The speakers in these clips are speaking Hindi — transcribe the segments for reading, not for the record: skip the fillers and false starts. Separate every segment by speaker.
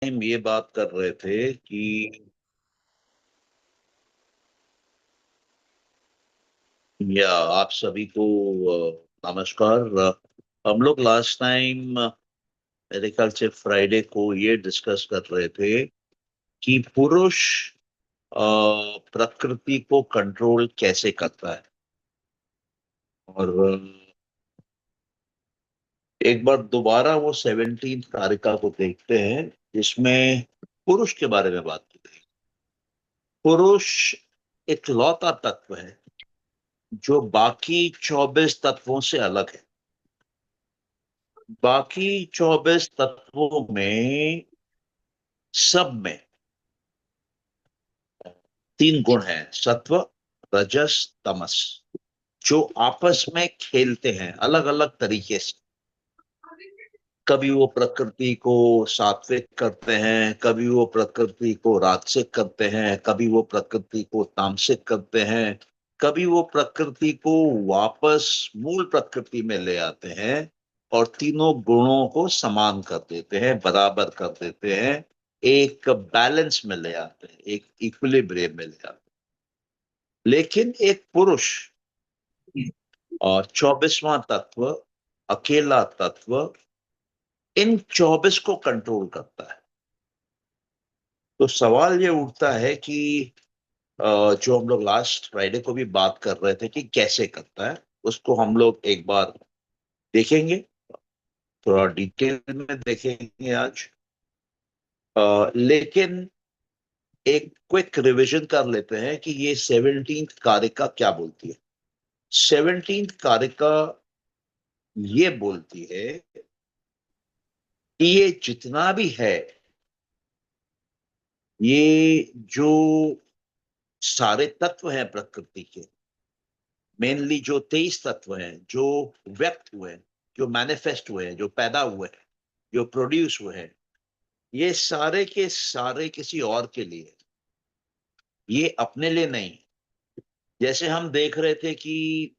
Speaker 1: हम ये बात कर रहे थे कि या आप सभी को नमस्कार। हम लोग लास्ट टाइम मेरे ख्याल से फ्राइडे को ये डिस्कस कर रहे थे कि पुरुष प्रकृति को कंट्रोल कैसे करता है। और एक बार दोबारा वो 17th कारिका को देखते हैं जिसमें पुरुष के बारे में बात की गई। पुरुष इकलौता तत्व है जो बाकी 24 तत्वों से अलग है। बाकी 24 तत्वों में सब में तीन गुण हैं, सत्व, रजस, तमस, जो आपस में खेलते हैं अलग अलग तरीके से। कभी वो प्रकृति को सात्विक करते हैं, कभी वो प्रकृति को राजसिक करते हैं, कभी वो प्रकृति को तामसिक करते हैं, कभी वो प्रकृति को वापस मूल प्रकृति में ले आते हैं और तीनों गुणों को समान कर देते हैं, बराबर कर देते हैं, एक बैलेंस में ले आते हैं, एक इक्विलिब्रियम में ले आते हैं। लेकिन एक पुरुष और 24वां तत्व, अकेला तत्व, इन 24 को कंट्रोल करता है। तो सवाल ये उठता है कि जो हम लोग लास्ट फ्राइडे को भी बात कर रहे थे कि कैसे करता है, उसको हम लोग एक बार देखेंगे, थोड़ा डिटेल में देखेंगे आज। लेकिन एक क्विक रिवीजन कर लेते हैं कि ये 17th कारिका क्या बोलती है। 17th कारिका ये बोलती है कि ये जितना भी है, ये जो सारे तत्व हैं प्रकृति के, मेनली जो 23 तत्व हैं जो व्यक्त हुए हैं, जो मैनिफेस्ट हुए हैं, जो पैदा हुए हैं, जो प्रोड्यूस हुए हैं, ये सारे के सारे किसी और के लिए, ये अपने लिए नहीं। जैसे हम देख रहे थे कि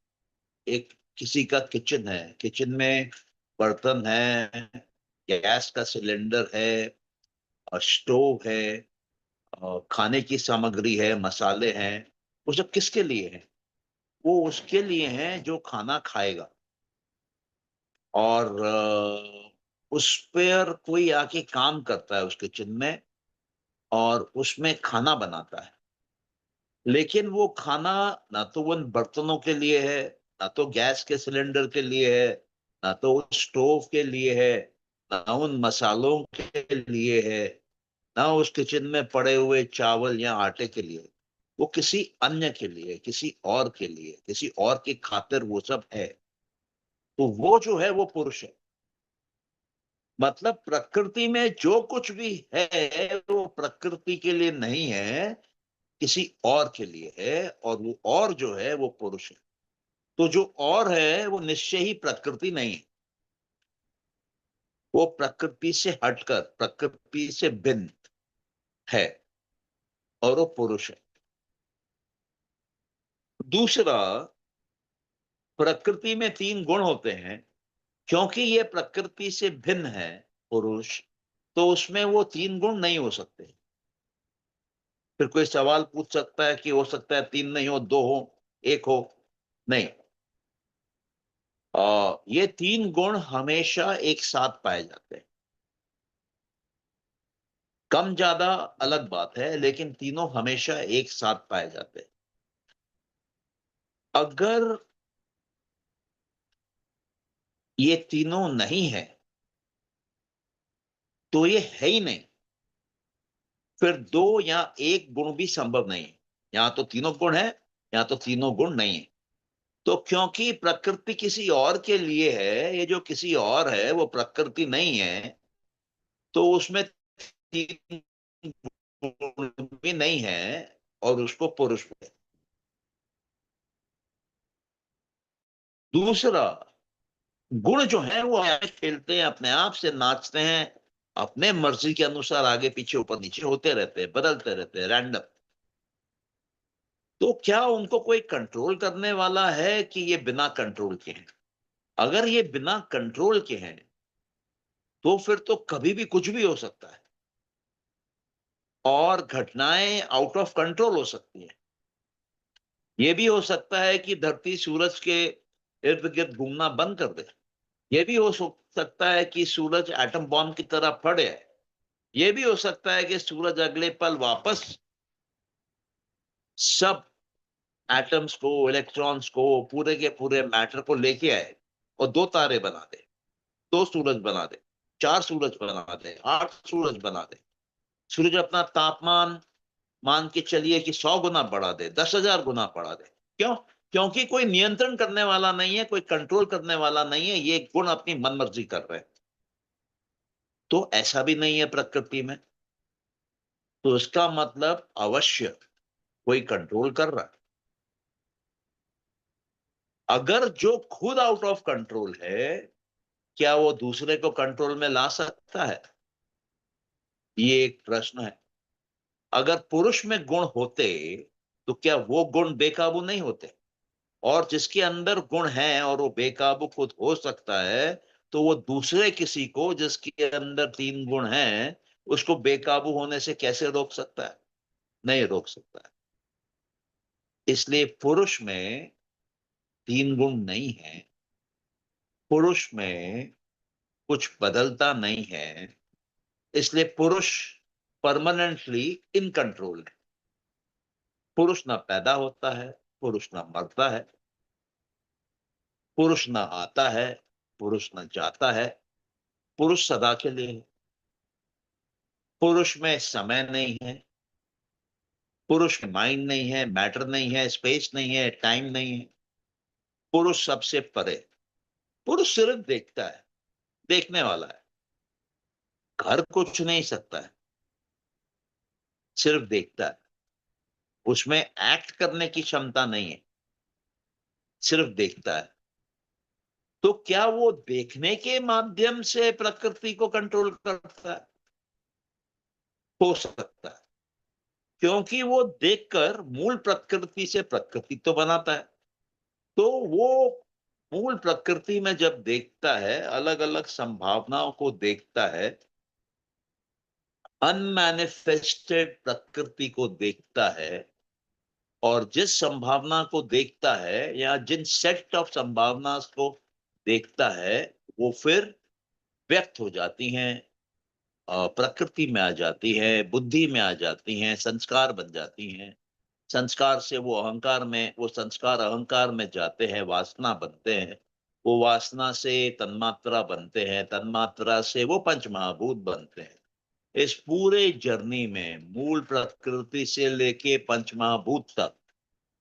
Speaker 1: एक किसी का किचन है, किचन में बर्तन है, गैस का सिलेंडर है, और स्टोव है, और खाने की सामग्री है, मसाले हैं। वो सब किसके लिए है? वो उसके लिए हैं जो खाना खाएगा। और उस पर कोई आके काम करता है उस किचन में और उसमें खाना बनाता है। लेकिन वो खाना ना तो उन बर्तनों के लिए है, ना तो गैस के सिलेंडर के लिए है, ना तो उस स्टोव के लिए है, ना उन मसालों के लिए है, ना उस किचन में पड़े हुए चावल या आटे के लिए। वो किसी अन्य के लिए, किसी और के लिए, किसी और की खातिर वो सब है। तो वो जो है वो पुरुष है। मतलब प्रकृति में जो कुछ भी है वो प्रकृति के लिए नहीं है, किसी और के लिए है, और वो और जो है वो पुरुष है। तो जो और है वो निश्चय ही प्रकृति नहीं है। वो प्रकृति से हटकर, प्रकृति से भिन्न है, और वो पुरुष है। दूसरा, प्रकृति में तीन गुण होते हैं। क्योंकि ये प्रकृति से भिन्न है पुरुष, तो उसमें वो तीन गुण नहीं हो सकते। फिर कोई सवाल पूछ सकता है कि हो सकता है तीन नहीं हो, दो हो, एक हो। नहीं, ये तीन गुण हमेशा एक साथ पाए जाते हैं। कम ज्यादा अलग बात है, लेकिन तीनों हमेशा एक साथ पाए जाते हैं। अगर ये तीनों नहीं है तो ये है ही नहीं। फिर दो या एक गुण भी संभव नहीं है। यहां तो तीनों गुण है, यहां तो तीनों गुण नहीं है। तो क्योंकि प्रकृति किसी और के लिए है, ये जो किसी और है वो प्रकृति नहीं है, तो उसमें तीन गुण भी नहीं है, और उसको पुरुष बोले। दूसरा, गुण जो है वो आगे खेलते हैं, अपने आप से नाचते हैं, अपने मर्जी के अनुसार आगे पीछे ऊपर नीचे होते रहते हैं, बदलते रहते हैं, रैंडम। तो क्या उनको कोई कंट्रोल करने वाला है कि ये बिना कंट्रोल के हैं? अगर ये बिना कंट्रोल के हैं तो फिर तो कभी भी कुछ भी हो सकता है। और घटनाएं आउट ऑफ कंट्रोल हो सकती हैं। ये भी हो सकता है कि धरती सूरज के इर्द गिर्द घूमना बंद कर दे। ये भी हो सकता है कि सूरज एटम बॉम्ब की तरह फटे। ये भी हो सकता है कि सूरज अगले पल वापस सब एटम्स को, इलेक्ट्रॉन्स को, पूरे के पूरे मैटर को लेके आए और दो तारे बना दे, दो सूरज बना दे, चार सूरज बना दे, आठ सूरज बना दे। सूरज अपना तापमान मान के चलिए कि 100 गुना बढ़ा दे, 10,000 गुना बढ़ा दे। क्यों? क्योंकि कोई नियंत्रण करने वाला नहीं है, कोई कंट्रोल करने वाला नहीं है, ये गुण अपनी मनमर्जी कर रहे हैं। तो ऐसा भी नहीं है प्रकृति में। तो इसका मतलब अवश्य कोई कंट्रोल कर रहा है। अगर जो खुद आउट ऑफ कंट्रोल है, क्या वो दूसरे को कंट्रोल में ला सकता है? ये एक प्रश्न है। अगर पुरुष में गुण होते तो क्या वो गुण बेकाबू नहीं होते? और जिसके अंदर गुण है और वो बेकाबू खुद हो सकता है, तो वो दूसरे किसी को जिसके अंदर तीन गुण हैं उसको बेकाबू होने से कैसे रोक सकता है? नहीं रोक सकता है। इसलिए पुरुष में तीन गुण नहीं है, पुरुष में कुछ बदलता नहीं है। इसलिए पुरुष परमानेंटली इन कंट्रोल है। पुरुष ना पैदा होता है, पुरुष ना मरता है, पुरुष ना आता है, पुरुष ना जाता है। पुरुष सदा के लिए है। पुरुष में समय नहीं है, पुरुष में माइंड नहीं है, मैटर नहीं है, स्पेस नहीं है, टाइम नहीं है। पुरुष सबसे परे। पुरुष सिर्फ देखता है, देखने वाला है, कर कुछ नहीं सकता है, सिर्फ देखता है। उसमें एक्ट करने की क्षमता नहीं है, सिर्फ देखता है। तो क्या वो देखने के माध्यम से प्रकृति को कंट्रोल करता है? हो सकता है, क्योंकि वो देखकर मूल प्रकृति से प्रकृति तो बनाता है। तो वो मूल प्रकृति में जब देखता है, अलग अलग संभावनाओं को देखता है, अनमैनिफेस्टेड प्रकृति को देखता है, और जिस संभावना को देखता है या जिन सेट ऑफ संभावना को देखता है, वो फिर व्यक्त हो जाती हैं, प्रकृति में आ जाती है, बुद्धि में आ जाती हैं, संस्कार बन जाती हैं। संस्कार से वो अहंकार में, वो संस्कार अहंकार में जाते हैं, वासना बनते हैं। वो वासना से तन्मात्रा बनते हैं, तन्मात्रा से वो पंच महाभूत बनते हैं। इस पूरे जर्नी में मूल प्रकृति से लेके पंच महाभूत तक,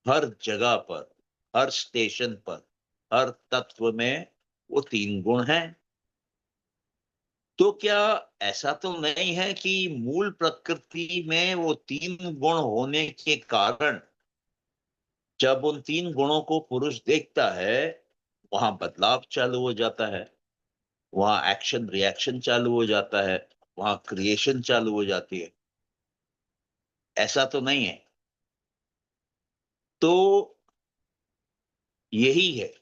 Speaker 1: हर जगह पर, हर स्टेशन पर, हर तत्व में वो तीन गुण हैं। तो क्या ऐसा तो नहीं है कि मूल प्रकृति में वो तीन गुण होने के कारण जब उन तीन गुणों को पुरुष देखता है, वहां बदलाव चालू हो जाता है, वहां एक्शन रिएक्शन चालू हो जाता है, वहां क्रिएशन चालू हो जाती है? ऐसा तो नहीं है। तो यही है,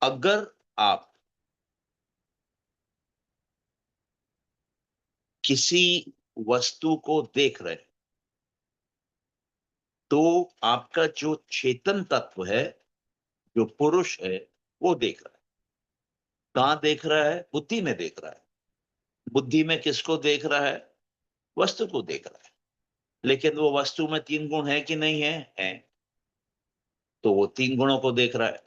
Speaker 1: अगर आप किसी वस्तु को देख रहे हैं, तो आपका जो चेतन तत्व है, जो पुरुष है, वो देख रहा है। कहां देख रहा है? बुद्धि में देख रहा है। बुद्धि में किसको देख रहा है? वस्तु को देख रहा है। लेकिन वो वस्तु में तीन गुण है कि नहीं है? है। तो वो तीन गुणों को देख रहा है।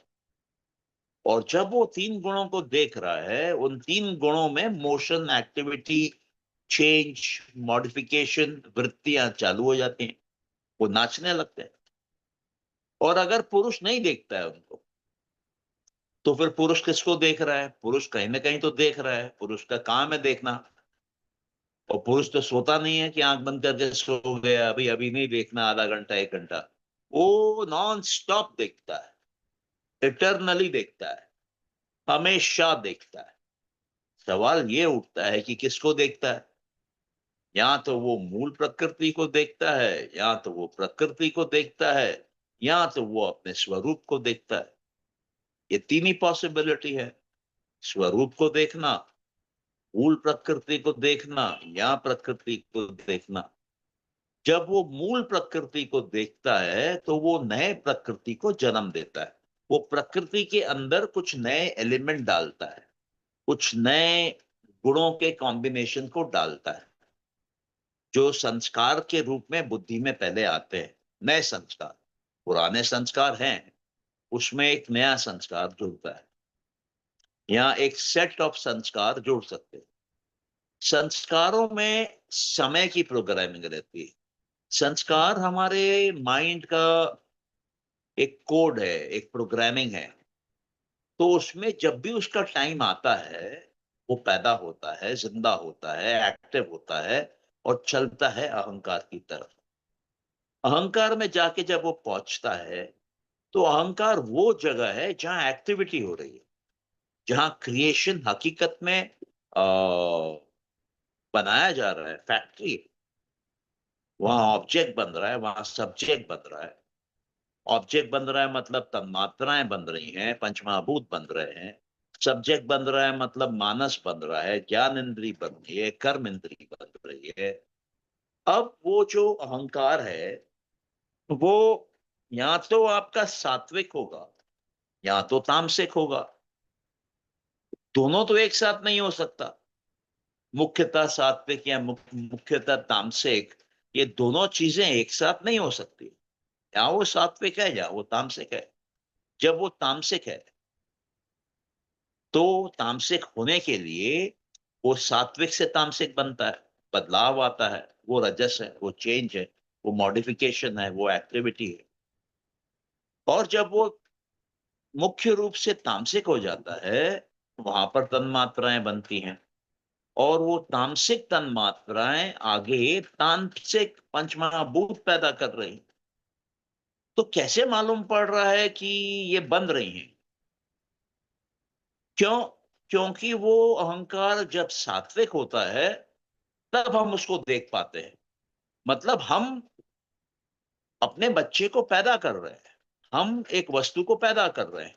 Speaker 1: और जब वो तीन गुणों को देख रहा है, उन तीन गुणों में मोशन, एक्टिविटी, चेंज, मॉडिफिकेशन, वृत्तियां चालू हो जाती हैं। वो नाचने लगते हैं। और अगर पुरुष नहीं देखता है उनको, तो फिर पुरुष किसको देख रहा है? पुरुष कहीं ना कहीं तो देख रहा है, पुरुष का काम है देखना। और पुरुष तो सोता नहीं है कि आंख बंद करके सो गया, अभी अभी नहीं देखना, आधा घंटा एक घंटा। वो नॉन स्टॉप देखता है, इटरनली देखता है, हमेशा देखता है। सवाल ये उठता है कि किसको देखता है? या तो वो मूल प्रकृति को देखता है, या तो वो प्रकृति को देखता है, या तो वो अपने स्वरूप को देखता है। ये तीन ही पॉसिबिलिटी है। स्वरूप को देखना, मूल प्रकृति को देखना या प्रकृति को देखना। जब वो मूल प्रकृति को देखता है तो वो नए प्रकृति को जन्म देता है। वो प्रकृति के अंदर कुछ नए एलिमेंट डालता है, कुछ नए गुणों के कॉम्बिनेशन को डालता है, जो संस्कार के रूप में बुद्धि में पहले आते हैं। नए संस्कार, पुराने संस्कार हैं, उसमें एक नया संस्कार जुड़ता है, या एक सेट ऑफ संस्कार जुड़ सकते हैं। संस्कारों में समय की प्रोग्रामिंग रहती है। संस्कार हमारे माइंड का एक कोड है, एक प्रोग्रामिंग है। तो उसमें जब भी उसका टाइम आता है, वो पैदा होता है, जिंदा होता है, एक्टिव होता है और चलता है अहंकार की तरफ। अहंकार में जाके जब वो पहुंचता है, तो अहंकार वो जगह है जहां एक्टिविटी हो रही है, जहां क्रिएशन हकीकत में बनाया जा रहा है, फैक्ट्री। वहां ऑब्जेक्ट बन रहा है, वहां सब्जेक्ट बन रहा है। ऑब्जेक्ट बन रहा है मतलब तन्मात्राएं बन रही हैं, पंचमहाभूत बन रहे हैं। सब्जेक्ट बन रहा है मतलब मानस बन रहा है, ज्ञान इंद्री बन रही है, कर्म इंद्री बन रही है। अब वो जो अहंकार है, वो या तो आपका सात्विक होगा या तो तामसिक होगा। दोनों तो एक साथ नहीं हो सकता। मुख्यतः सात्विक या मुख्यतः तामसिक, ये दोनों चीजें एक साथ नहीं हो सकती। या वो सात्विक है या वो तामसिक है। जब वो तामसिक है, तो तामसिक होने के लिए वो सात्विक से तामसिक बनता है, बदलाव आता है, वो रजस है, वो चेंज है, वो मॉडिफिकेशन है, वो एक्टिविटी है। और जब वो मुख्य रूप से तामसिक हो जाता है, वहां पर तन्मात्राएं बनती हैं। और वो तामसिक तन्मात्राएं आगे तांत्रिक पंचमहाभूत पैदा कर रही हैं। तो कैसे मालूम पड़ रहा है कि ये बन रही हैं? क्यों? क्योंकि वो अहंकार जब सात्विक होता है, तब हम उसको देख पाते हैं। मतलब हम अपने बच्चे को पैदा कर रहे हैं, हम एक वस्तु को पैदा कर रहे हैं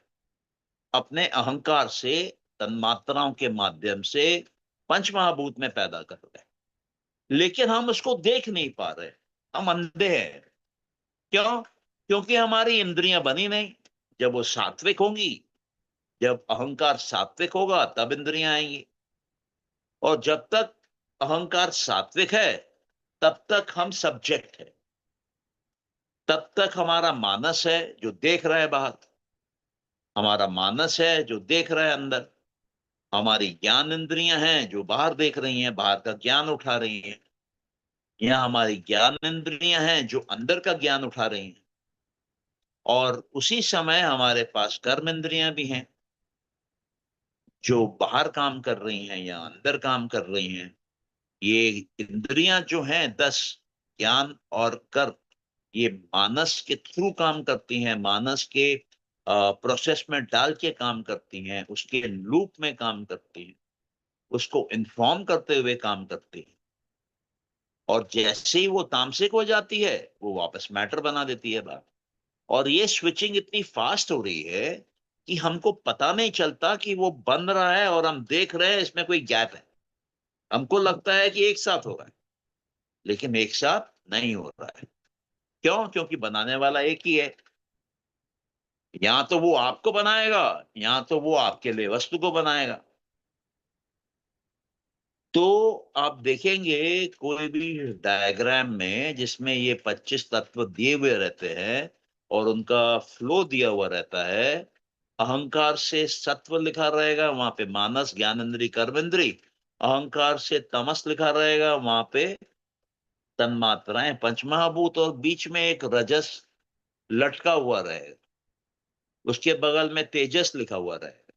Speaker 1: अपने अहंकार से, तन्मात्राओं के माध्यम से पंचमहाभूत में पैदा कर रहे हैं। लेकिन हम उसको देख नहीं पा रहे, हम अंधे हैं। क्यों? क्योंकि हमारी इंद्रियां बनी नहीं। जब वो सात्विक होंगी, जब अहंकार सात्विक होगा, तब इंद्रियां आएंगी। और जब तक अहंकार सात्विक है, तब तक हम सब्जेक्ट है। तब तक हमारा मानस है जो देख रहा है बाहर, हमारा मानस है जो देख रहा है अंदर। हमारी ज्ञान इंद्रियां हैं जो बाहर देख रही हैं, बाहर का ज्ञान उठा रही हैं। या हमारी ज्ञान इंद्रियां हैं जो अंदर का ज्ञान उठा रही हैं। और उसी समय हमारे पास कर्म इंद्रियां भी हैं, जो बाहर काम कर रही हैं या अंदर काम कर रही हैं। ये इंद्रियां जो हैं 10, ज्ञान और कर्म, ये मानस के थ्रू काम करती हैं, मानस के प्रोसेस में डाल के काम करती हैं, उसके लूप में काम करती हैं, उसको इन्फॉर्म करते हुए काम करती हैं। और जैसे ही वो तामसिक हो जाती है, वो वापस मैटर बना देती है बात। और ये स्विचिंग इतनी फास्ट हो रही है कि हमको पता नहीं चलता कि वो बन रहा है और हम देख रहे हैं इसमें कोई गैप है। हमको लगता है कि एक साथ हो रहा है, लेकिन एक साथ नहीं हो रहा है। क्यों? क्योंकि बनाने वाला एक ही है। या तो वो आपको बनाएगा, या तो वो आपके लिए वस्तु को बनाएगा। तो आप देखेंगे कोई भी डायग्राम में जिसमें ये 25 तत्व दिए हुए रहते हैं और उनका फ्लो दिया हुआ रहता है। अहंकार से सत्व लिखा रहेगा, वहां पे मानस, ज्ञानेंद्री, कर्मेंद्री। अहंकार से तमस लिखा रहेगा, वहां पे तन्मात्राएं, पंचमहाभूत। और बीच में एक रजस लटका हुआ रहेगा, उसके बगल में तेजस लिखा हुआ रहेगा।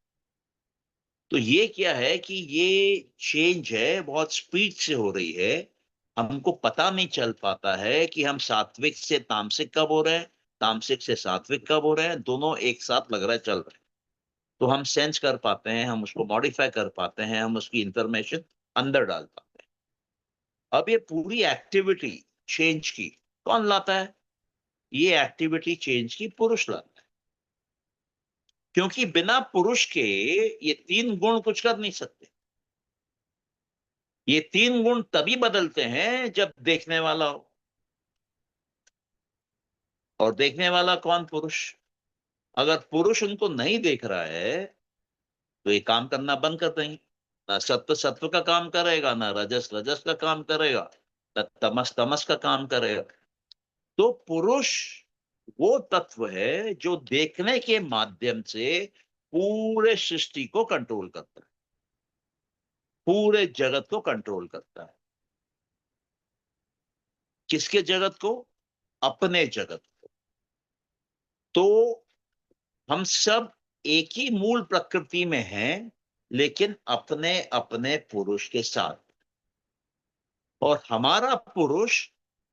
Speaker 1: तो ये क्या है कि ये चेंज है, बहुत स्पीड से हो रही है। हमको पता नहीं चल पाता है कि हम सात्विक से तामसिक कब हो रहे हैं, तामसिक से सात्विक कब हो रहे हैं। दोनों एक साथ लग रहा है चल रहे हैं। तो हम सेंस कर पाते हैं, हम उसको मॉडिफाई कर पाते हैं, हम उसकी इंफॉर्मेशन अंदर डाल पाते हैं। अब ये पूरी एक्टिविटी चेंज की कौन लाता है? ये एक्टिविटी चेंज की पुरुष लाता है। क्योंकि बिना पुरुष के ये तीन गुण कुछ कर नहीं सकते। ये तीन गुण तभी बदलते हैं जब देखने वाला हो। और देखने वाला कौन? पुरुष। अगर पुरुष उनको नहीं देख रहा है तो ये काम करना बंद कर देंगे। ना सत्व सत्व का काम करेगा, ना रजस रजस का काम करेगा, ना तमस तमस का काम करेगा। तो पुरुष वो तत्व है जो देखने के माध्यम से पूरे सृष्टि को कंट्रोल करता है, पूरे जगत को कंट्रोल करता है। किसके जगत को? अपने जगत को। तो हम सब एक ही मूल प्रकृति में हैं, लेकिन अपने अपने पुरुष के साथ। और हमारा पुरुष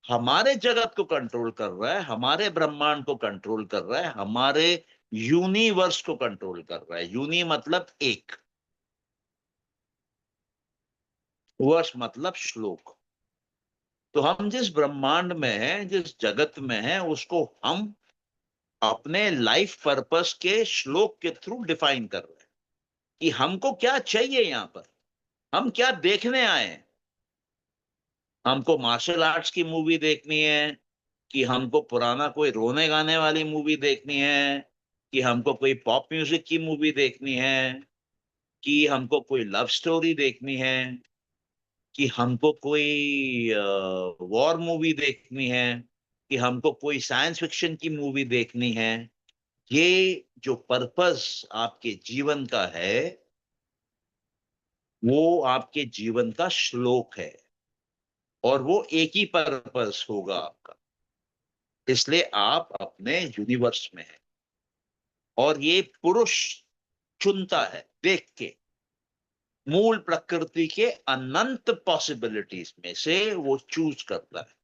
Speaker 1: हमारे जगत को कंट्रोल कर रहा है, हमारे ब्रह्मांड को कंट्रोल कर रहा है, हमारे यूनिवर्स को कंट्रोल कर रहा है। यूनि मतलब एक, वर्ष मतलब श्लोक। तो हम जिस ब्रह्मांड में हैं, जिस जगत में हैं, उसको हम अपने लाइफ पर्पस के श्लोक के थ्रू डिफाइन कर रहे हैं कि हमको क्या चाहिए यहां पर, हम क्या देखने आए हैं। हमको मार्शल आर्ट्स की मूवी देखनी है, कि हमको पुराना कोई रोने गाने वाली मूवी देखनी है, कि हमको कोई पॉप म्यूजिक की मूवी देखनी है, कि हमको कोई लव स्टोरी देखनी है, कि हमको कोई वॉर मूवी देखनी है, कि हमको कोई साइंस फिक्शन की मूवी देखनी है। ये जो पर्पस आपके जीवन का है, वो आपके जीवन का श्लोक है। और वो एक ही पर्पस होगा आपका। इसलिए आप अपने यूनिवर्स में हैं। और ये पुरुष चुनता है देख के, मूल प्रकृति के अनंत पॉसिबिलिटीज में से वो चूज करता है।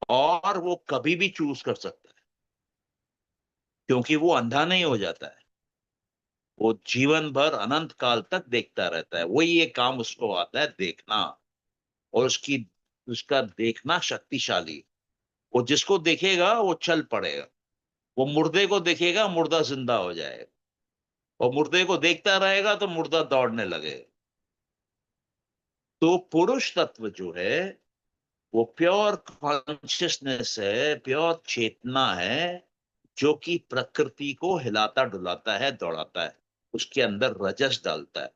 Speaker 1: और वो कभी भी चूज कर सकता है, क्योंकि वो अंधा नहीं हो जाता है। वो जीवन भर अनंत काल तक देखता रहता है। वही ये काम उसको आता है, देखना। और उसका देखना शक्तिशाली। वो जिसको देखेगा वो चल पड़ेगा। वो मुर्दे को देखेगा, मुर्दा जिंदा हो जाएगा। और मुर्दे को देखता रहेगा तो मुर्दा दौड़ने लगेगा। तो पुरुष तत्व जो है वो प्योर कॉन्शियसनेस है, प्योर चेतना है, जो कि प्रकृति को हिलाता डुलाता है, दौड़ाता है। उसके अंदर रजस डालता है,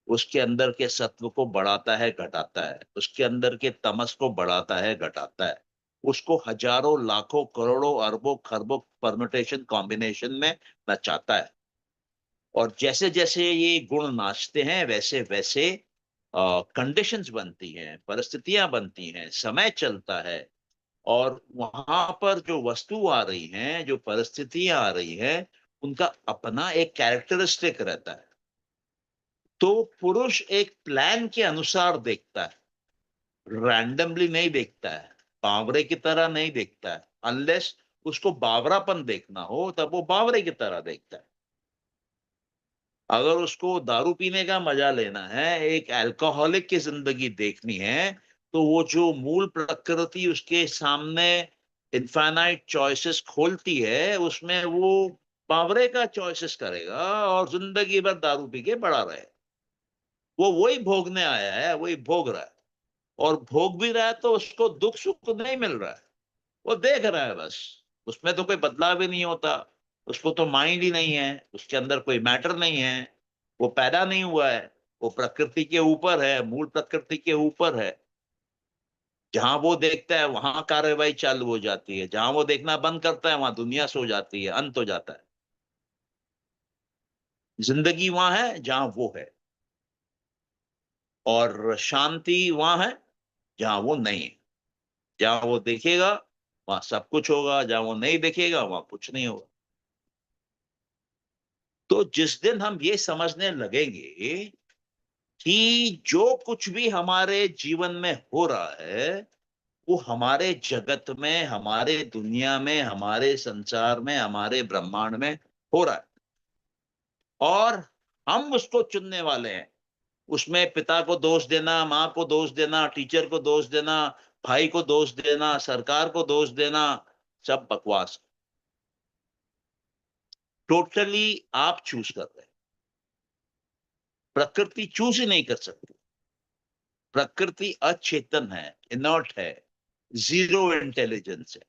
Speaker 1: उसके अंदर के सत्व को बढ़ाता है, घटाता है, उसके अंदर के तमस को बढ़ाता है, घटाता है। उसको हजारों लाखों करोड़ों अरबों खरबों परम्यूटेशन कॉम्बिनेशन में नचाता है। और जैसे जैसे ये गुण नाचते हैं, वैसे वैसे कंडीशंस बनती हैं, परिस्थितियां बनती हैं, समय चलता है। और वहां पर जो वस्तु आ रही हैं, जो परिस्थितियां आ रही हैं, उनका अपना एक कैरेक्टरिस्टिक रहता है। तो पुरुष एक प्लान के अनुसार देखता है, रैंडमली नहीं देखता है, बावरे की तरह नहीं देखता है। अनलेस उसको बावरापन देखना हो, तब वो बावरे की तरह देखता है। अगर उसको दारू पीने का मजा लेना है, एक अल्कोहलिक की जिंदगी देखनी है, तो वो जो मूल प्रकृति उसके सामने इनफाइनाइट चॉइसेस खोलती है, उसमें वो बावरे का चॉइसेस करेगा और जिंदगी भर दारू पी के पड़ा रहे। वो वही भोगने आया है, वही भोग रहा है। और भोग भी रहा है तो उसको दुख सुख नहीं मिल रहा है, वो देख रहा है बस। उसमें तो कोई बदलाव ही नहीं होता। उसको तो माइंड ही नहीं है, उसके अंदर कोई मैटर नहीं है। वो पैदा नहीं हुआ है। वो प्रकृति के ऊपर है, मूल प्रकृति के ऊपर है। जहां वो देखता है वहां कार्रवाई चालू हो जाती है, जहां वो देखना बंद करता है वहां दुनिया सो जाती है, अंत हो जाता है। जिंदगी वहां है जहां वो है, और शांति वहां है जहां वो नहीं है। जहां वो देखेगा वहां सब कुछ होगा, जहां वो नहीं देखेगा वहां कुछ नहीं होगा। तो जिस दिन हम ये समझने लगेंगे कि जो कुछ भी हमारे जीवन में हो रहा है, वो हमारे जगत में, हमारे दुनिया में, हमारे संसार में, हमारे ब्रह्मांड में हो रहा है, और हम उसको चुनने वाले हैं। उसमें पिता को दोष देना, माँ को दोष देना, टीचर को दोष देना, भाई को दोष देना, सरकार को दोष देना, सब बकवास। टोटली आप चूज कर रहे हैं। प्रकृति चूज ही नहीं कर सकती। प्रकृति अचेतन है, इनर्ट है, जीरो इंटेलिजेंस है।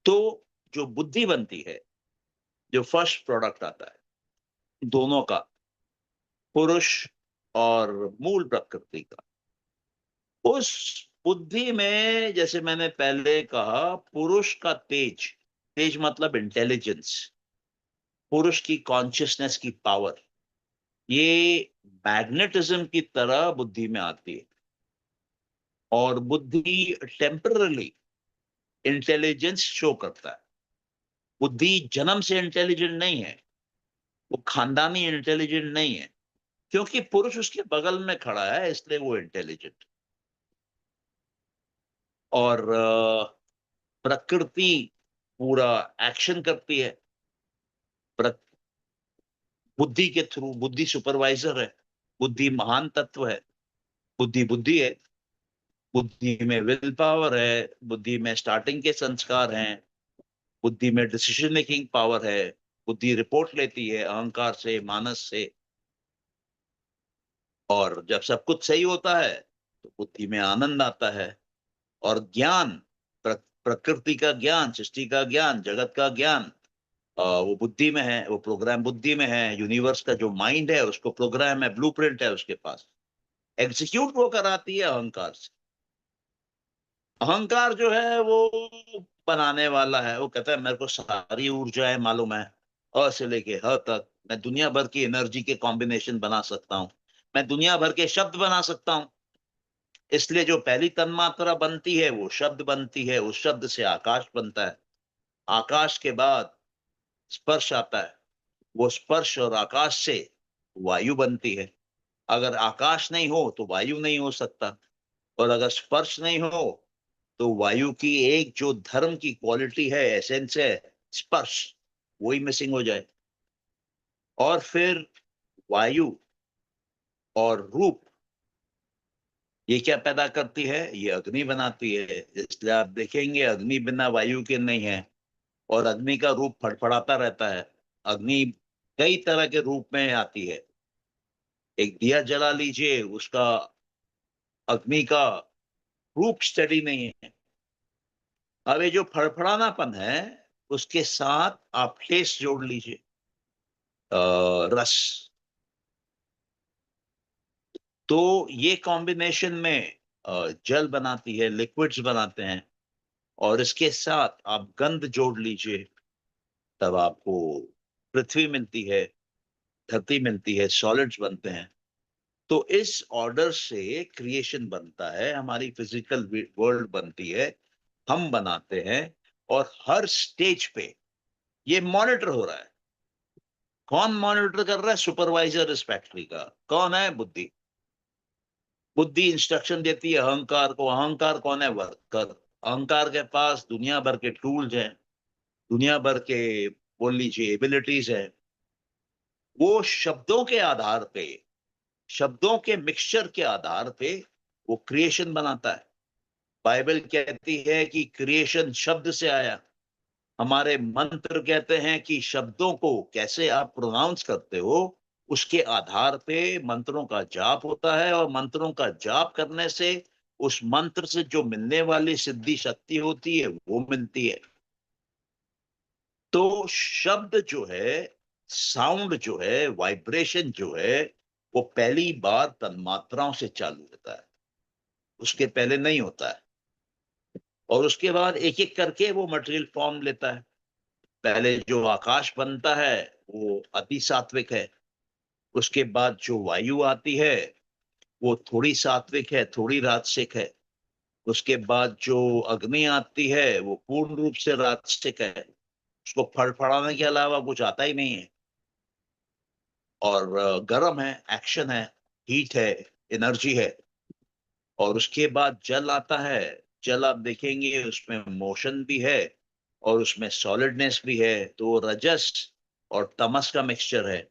Speaker 1: तो जो बुद्धि बनती है, जो फर्स्ट प्रोडक्ट आता है दोनों का, पुरुष और मूल प्रकृति का, उस बुद्धि में, जैसे मैंने पहले कहा, पुरुष का तेज, तेज मतलब इंटेलिजेंस, पुरुष की कॉन्शियसनेस की पावर, ये मैग्नेटिज्म की तरह बुद्धि में आती है। और बुद्धि टेम्परली इंटेलिजेंस शो करता है। बुद्धि जन्म से इंटेलिजेंट नहीं है, वो खानदानी इंटेलिजेंट नहीं है, क्योंकि पुरुष उसके बगल में खड़ा है, इसलिए वो इंटेलिजेंट। और प्रकृति पूरा एक्शन करती है बुद्धि के थ्रू। बुद्धि सुपरवाइजर है, बुद्धि महान तत्व है। बुद्धि बुद्धि है, बुद्धि में विल पावर है, बुद्धि में स्टार्टिंग के संस्कार हैं, बुद्धि में डिसीजन मेकिंग पावर है। बुद्धि रिपोर्ट लेती है अहंकार से, मानस से। और जब सब कुछ सही होता है तो बुद्धि में आनंद आता है। और ज्ञान, प्रकृति का ज्ञान, सृष्टि का ज्ञान, जगत का ज्ञान, वो बुद्धि में है, वो प्रोग्राम बुद्धि में है। यूनिवर्स का जो माइंड है उसको प्रोग्राम है, ब्लूप्रिंट है उसके पास। एग्जीक्यूट वो कराती है अहंकार से। अहंकार जो है वो बनाने वाला है। वो कहता है मेरे को सारी ऊर्जाएं मालूम है, अ से लेके ह तक। मैं दुनिया भर की एनर्जी के कॉम्बिनेशन बना सकता हूँ, मैं दुनिया भर के शब्द बना सकता हूँ। इसलिए जो पहली तन्मात्रा बनती है वो शब्द बनती है, उस शब्द से आकाश बनता है। आकाश के बाद स्पर्श आता है, वो स्पर्श और आकाश से वायु बनती है। अगर आकाश नहीं हो तो वायु नहीं हो सकता, और अगर स्पर्श नहीं हो तो वायु की एक जो धर्म की क्वालिटी है, एसेंस है, स्पर्श, वही मिसिंग हो जाए। और फिर वायु और रूप, ये क्या पैदा करती है? ये अग्नि बनाती है। इसलिए आप देखेंगे अग्नि बिना वायु के नहीं है, और अग्नि का रूप फड़फड़ाता रहता है। अग्नि कई तरह के रूप में आती है। एक दिया जला लीजिए, उसका अग्नि का रूप स्टडी नहीं है। अब ये जो फड़फड़ानापन है, उसके साथ आप टेस्ट जोड़ लीजिए, रस। तो ये कॉम्बिनेशन में जल बनाती है, लिक्विड्स बनाते हैं। और इसके साथ आप गंध जोड़ लीजिए, तब आपको पृथ्वी मिलती है, धरती मिलती है, सॉलिड्स बनते हैं। तो इस ऑर्डर से क्रिएशन बनता है, हमारी फिजिकल वर्ल्ड बनती है, हम बनाते हैं। और हर स्टेज पे ये मॉनिटर हो रहा है। कौन मॉनिटर कर रहा है? सुपरवाइजर इस फैक्ट्री का कौन है? बुद्धि। बुद्धि इंस्ट्रक्शन देती है अहंकार को। अहंकार कौन है? वर्कर। अहंकार के पास दुनिया भर के टूल्स हैं, दुनिया भर के, बोल लीजिए, एबिलिटीज है। वो शब्दों के आधार पे, शब्दों के मिक्सचर के आधार पे वो क्रिएशन बनाता है। बाइबल कहती है कि क्रिएशन शब्द से आया। हमारे मंत्र कहते हैं कि शब्दों को कैसे आप प्रोनाउंस करते हो, उसके आधार पे मंत्रों का जाप होता है। और मंत्रों का जाप करने से उस मंत्र से जो मिलने वाली सिद्धि शक्ति होती है वो मिलती है। तो शब्द जो है, साउंड जो है, वाइब्रेशन जो है, वो पहली बार तन्मात्राओं से चालू होता है, उसके पहले नहीं होता है। और उसके बाद एक एक करके वो मटेरियल फॉर्म लेता है। पहले जो आकाश बनता है वो अति सात्विक है। उसके बाद जो वायु आती है वो थोड़ी सात्विक है, थोड़ी राजसिक है। उसके बाद जो अग्नि आती है वो पूर्ण रूप से राजसिक है, उसको फड़फड़ाने के अलावा कुछ आता ही नहीं है। और गर्म है, एक्शन है, हीट है, एनर्जी है। और उसके बाद जल आता है। जल आप देखेंगे उसमें मोशन भी है और उसमें सॉलिडनेस भी है, तो वो रजस और तमस का मिक्सचर है।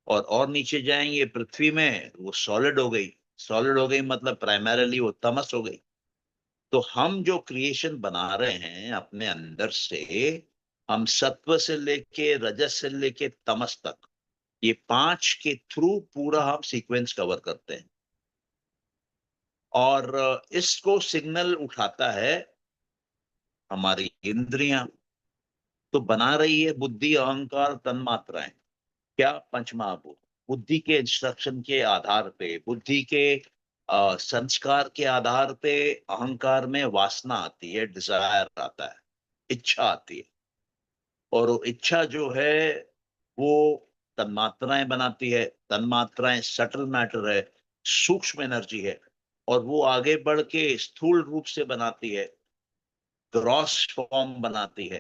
Speaker 1: और नीचे जाएंगे पृथ्वी में, वो सॉलिड हो गई। सॉलिड हो गई मतलब प्राइमरीली वो तमस हो गई। तो हम जो क्रिएशन बना रहे हैं अपने अंदर से, हम सत्व से लेके रजस से लेके तमस तक, ये पांच के थ्रू पूरा हम सीक्वेंस कवर करते हैं। और इसको सिग्नल उठाता है हमारी इंद्रियां। तो बना रही है बुद्धि, अहंकार, तन्मात्राएं, क्या? पंचमहाभूत। बुद्धि के इंस्ट्रक्शन के आधार पे, बुद्धि के संस्कार के आधार पे अहंकार में वासना आती है, डिजायर आता है, इच्छा आती है। और वो इच्छा जो है वो तन्मात्राएं बनाती है। तन्मात्राएं सटल मैटर है, सूक्ष्म एनर्जी है, और वो आगे बढ़ के स्थूल रूप से बनाती है, ग्रॉस फॉर्म बनाती है।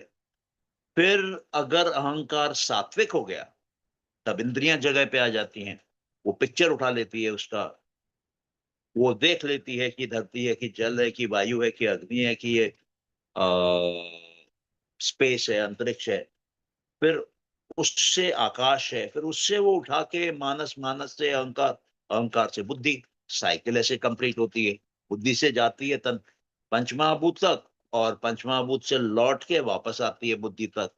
Speaker 1: फिर अगर अहंकार सात्विक हो गया, तब इंद्रियां जगह पे आ जाती हैं। वो पिक्चर उठा लेती है उसका, वो देख लेती है कि धरती है कि जल है कि वायु है कि अग्नि है कि ये स्पेस है, अंतरिक्ष है। फिर उससे आकाश है, फिर उससे वो उठा के मानस, मानस से अहंकार, अहंकार से बुद्धि। साइकिल ऐसे कंप्लीट होती है। बुद्धि से जाती है तन पंचमहाभूत तक, और पंचमहाभूत से लौट के वापस आती है बुद्धि तक।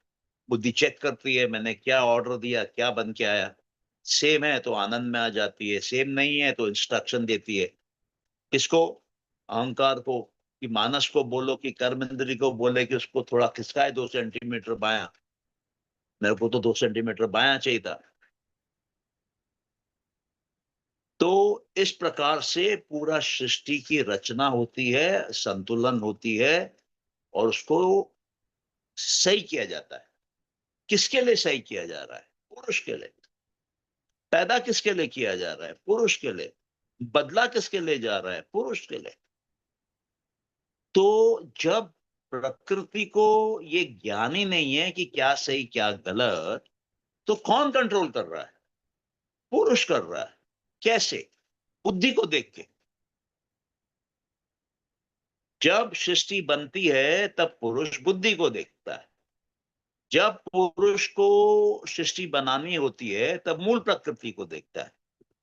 Speaker 1: बुद्धि चेक करती है मैंने क्या ऑर्डर दिया, क्या बन के आया। सेम है तो आनंद में आ जाती है, सेम नहीं है तो इंस्ट्रक्शन देती है। किसको? अहंकार को। कि मानस को बोलो, कि कर्म इंद्री को बोले कि उसको थोड़ा खिसकाए 2 सेंटीमीटर बायां। मेरे को तो 2 सेंटीमीटर बायां चाहिए था। तो इस प्रकार से पूरा सृष्टि की रचना होती है, संतुलन होती है, और उसको सही किया जाता है। किसके लिए सही किया जा रहा है? पुरुष के लिए। पैदा किसके लिए किया जा रहा है? पुरुष के लिए। बदला किसके लिए जा रहा है? पुरुष के लिए। तो जब प्रकृति को ये ज्ञान ही नहीं है कि क्या सही क्या गलत, तो कौन कंट्रोल कर रहा है? पुरुष कर रहा है। कैसे? बुद्धि को देख के। जब सृष्टि बनती है तब पुरुष बुद्धि को देखता है। जब पुरुष को सृष्टि बनानी होती है तब मूल प्रकृति को देखता है।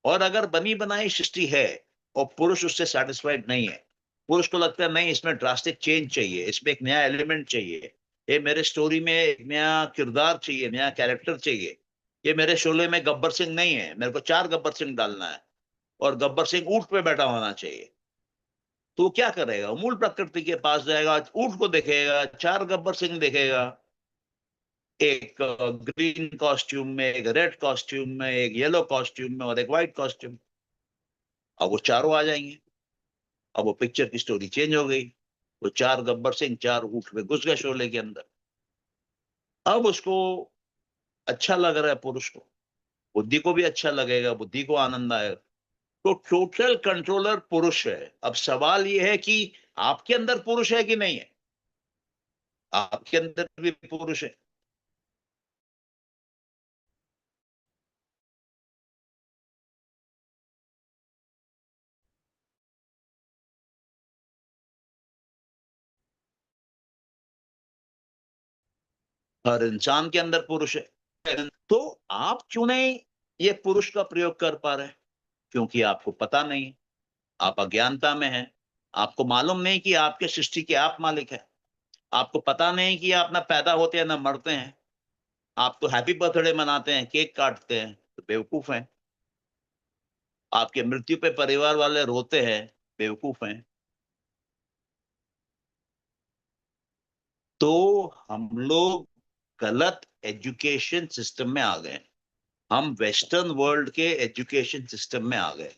Speaker 1: और अगर बनी बनाई सृष्टि है और पुरुष उससे सेटिस्फाइड नहीं है, पुरुष को लगता है नहीं इसमें ड्रास्टिक चेंज चाहिए, इसमें एक नया एलिमेंट चाहिए, ये मेरे स्टोरी में एक नया किरदार चाहिए, नया कैरेक्टर चाहिए, ये मेरे शोले में गब्बर सिंह नहीं है, मेरे को 4 गब्बर सिंह डालना है, और गब्बर सिंह ऊंट पे बैठा होना चाहिए। तो वो क्या करेगा? वो मूल प्रकृति के पास जाएगा, ऊंट को देखेगा, 4 गब्बर सिंह देखेगा। एक ग्रीन कॉस्ट्यूम में, एक रेड कॉस्ट्यूम में, एक येलो कॉस्ट्यूम में, और एक व्हाइट कॉस्ट्यूम। अब वो चारों आ जाएंगे। अब वो पिक्चर की स्टोरी चेंज हो गई। वो 4 गब्बर सिंह 4 ऊंट में घुस गए शोले के अंदर। अब उसको अच्छा लग रहा है पुरुष को, बुद्धि को भी अच्छा लगेगा, बुद्धि को आनंद आएगा। तो टोटल कंट्रोलर पुरुष है। अब सवाल ये है कि आपके अंदर पुरुष है कि नहीं है? आपके अंदर भी पुरुष है। हर इंसान के अंदर पुरुष है। तो आप क्यों नहीं ये पुरुष का प्रयोग कर पा रहे? क्योंकि आपको पता नहीं है। आप अज्ञानता में हैं। आपको मालूम नहीं कि आपके सृष्टि के आप मालिक हैं। आपको पता नहीं कि आप ना पैदा होते हैं ना मरते हैं। आप तो हैप्पी बर्थडे मनाते हैं, केक काटते हैं, तो बेवकूफ हैं। आपके मृत्यु पे परिवार वाले रोते हैं, बेवकूफ हैं। तो हम लोग गलत एजुकेशन सिस्टम में आ गए। हम वेस्टर्न वर्ल्ड के एजुकेशन सिस्टम में आ गए,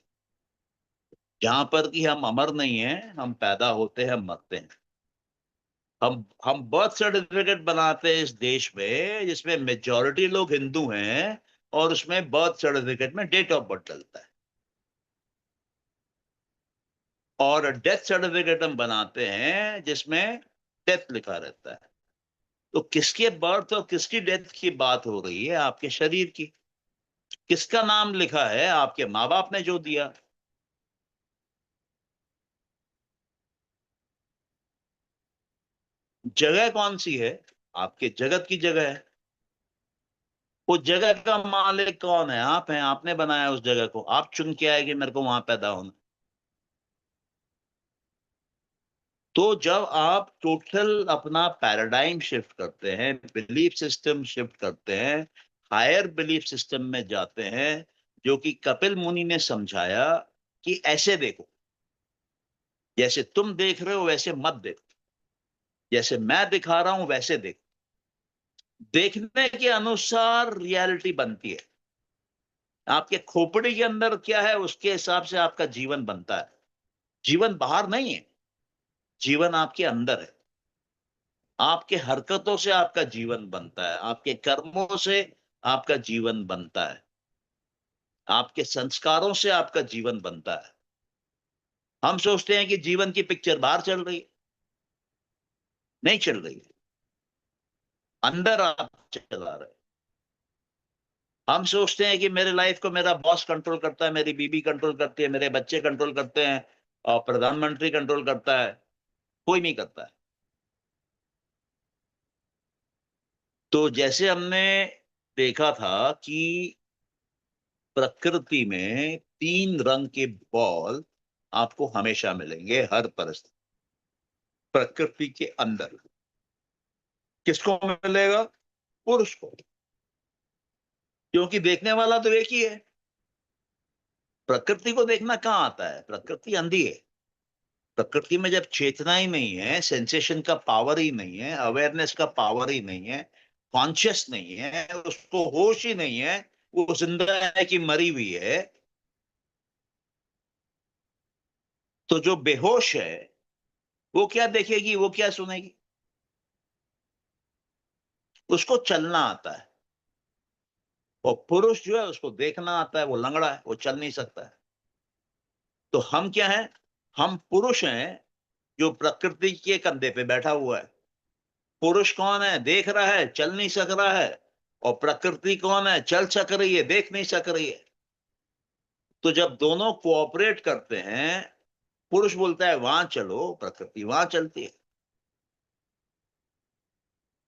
Speaker 1: जहां पर कि हम अमर नहीं है, हम पैदा होते हैं, हम मरते हैं। हम बर्थ सर्टिफिकेट बनाते हैं इस देश में जिसमें मेजॉरिटी लोग हिंदू हैं, और उसमें बर्थ सर्टिफिकेट में डेट ऑफ बर्थ डलता है। और डेथ सर्टिफिकेट हम बनाते हैं जिसमें डेथ लिखा रहता है। तो किसके बर्थ और किसकी डेथ की बात हो रही है? आपके शरीर की। किसका नाम लिखा है? आपके माँ बाप ने जो दिया। जगह कौन सी है? आपके जगत की जगह है। उस जगह का मालिक कौन है? आप हैं। आपने बनाया उस जगह को, आप चुन के आए कि मेरे को वहां पैदा होना। तो जब आप टोटल अपना पैराडाइम शिफ्ट करते हैं, बिलीफ सिस्टम शिफ्ट करते हैं, हायर बिलीफ सिस्टम में जाते हैं, जो कि कपिल मुनि ने समझाया कि ऐसे देखो, जैसे तुम देख रहे हो वैसे मत देखो, जैसे मैं दिखा रहा हूं वैसे देखो। देखने के अनुसार रियलिटी बनती है। आपके खोपड़ी के अंदर क्या है उसके हिसाब से आपका जीवन बनता है। जीवन बाहर नहीं है, जीवन आपके अंदर है। आपके हरकतों से आपका जीवन बनता है, आपके कर्मों से आपका जीवन बनता है, आपके संस्कारों से आपका जीवन बनता है। हम सोचते हैं कि जीवन की पिक्चर बाहर चल रही है, नहीं चल रही है, अंदर आप चला रहे हैं। हम सोचते हैं कि मेरे लाइफ को मेरा बॉस कंट्रोल करता है, मेरी बीबी कंट्रोल करती है, मेरे बच्चे कंट्रोल करते हैं और प्रधानमंत्री कंट्रोल करता है। कोई नहीं करता है। तो जैसे हमने देखा था कि प्रकृति में 3 रंग के बॉल आपको हमेशा मिलेंगे हर परिस्थिति। प्रकृति के अंदर किसको मिलेगा? पुरुष को, क्योंकि देखने वाला तो एक ही है। प्रकृति को देखना कहाँ आता है? प्रकृति अंधी है। प्रकृति में जब चेतना ही नहीं है, सेंसेशन का पावर ही नहीं है, अवेयरनेस का पावर ही नहीं है, कॉन्शियस नहीं है, उसको होश ही नहीं है, वो जिंदा है कि मरी हुई है, तो जो बेहोश है वो क्या देखेगी, वो क्या सुनेगी? उसको चलना आता है। और पुरुष जो है उसको देखना आता है, वो लंगड़ा है, वो चल नहीं सकता है। तो हम क्या है? हम पुरुष हैं जो प्रकृति के कंधे पे बैठा हुआ है। पुरुष कौन है? देख रहा है, चल नहीं सक रहा है। और प्रकृति कौन है? चल सक रही है, देख नहीं सक रही है। तो जब दोनों कोऑपरेट करते हैं, पुरुष बोलता है वहां चलो, प्रकृति वहां चलती है।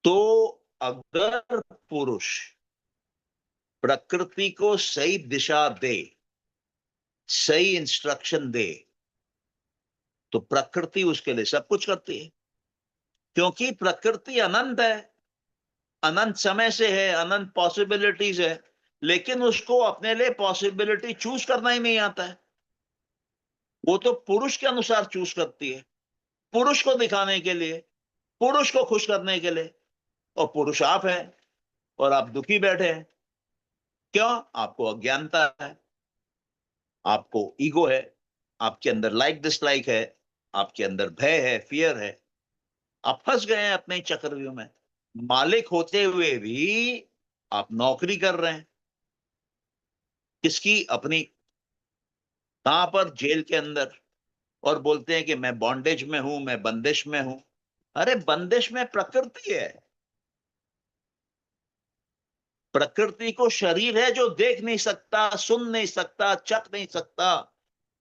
Speaker 1: तो अगर पुरुष प्रकृति को सही दिशा दे, सही इंस्ट्रक्शन दे, तो प्रकृति उसके लिए सब कुछ करती है। क्योंकि प्रकृति अनंत है, अनंत समय से है, अनंत पॉसिबिलिटीज है। लेकिन उसको अपने लिए पॉसिबिलिटी चूज करना ही नहीं आता है। वो तो पुरुष के अनुसार चूज करती है, पुरुष को दिखाने के लिए, पुरुष को खुश करने के लिए। और पुरुष आप हैं और आप दुखी बैठे हैं। क्यों? आपको अज्ञानता है, आपको ईगो है, आपके अंदर लाइक डिसलाइक है, आपके अंदर भय है, फियर है। आप फंस गए हैं अपने चक्रव्यूह में। मालिक होते हुए भी आप नौकरी कर रहे हैं। किसकी? अपनी। कहां पर? जेल के अंदर। और बोलते हैं कि मैं बॉन्डेज में हूं, मैं बंदिश में हूं। अरे बंदिश में प्रकृति है। प्रकृति को शरीर है जो देख नहीं सकता, सुन नहीं सकता, चख नहीं सकता,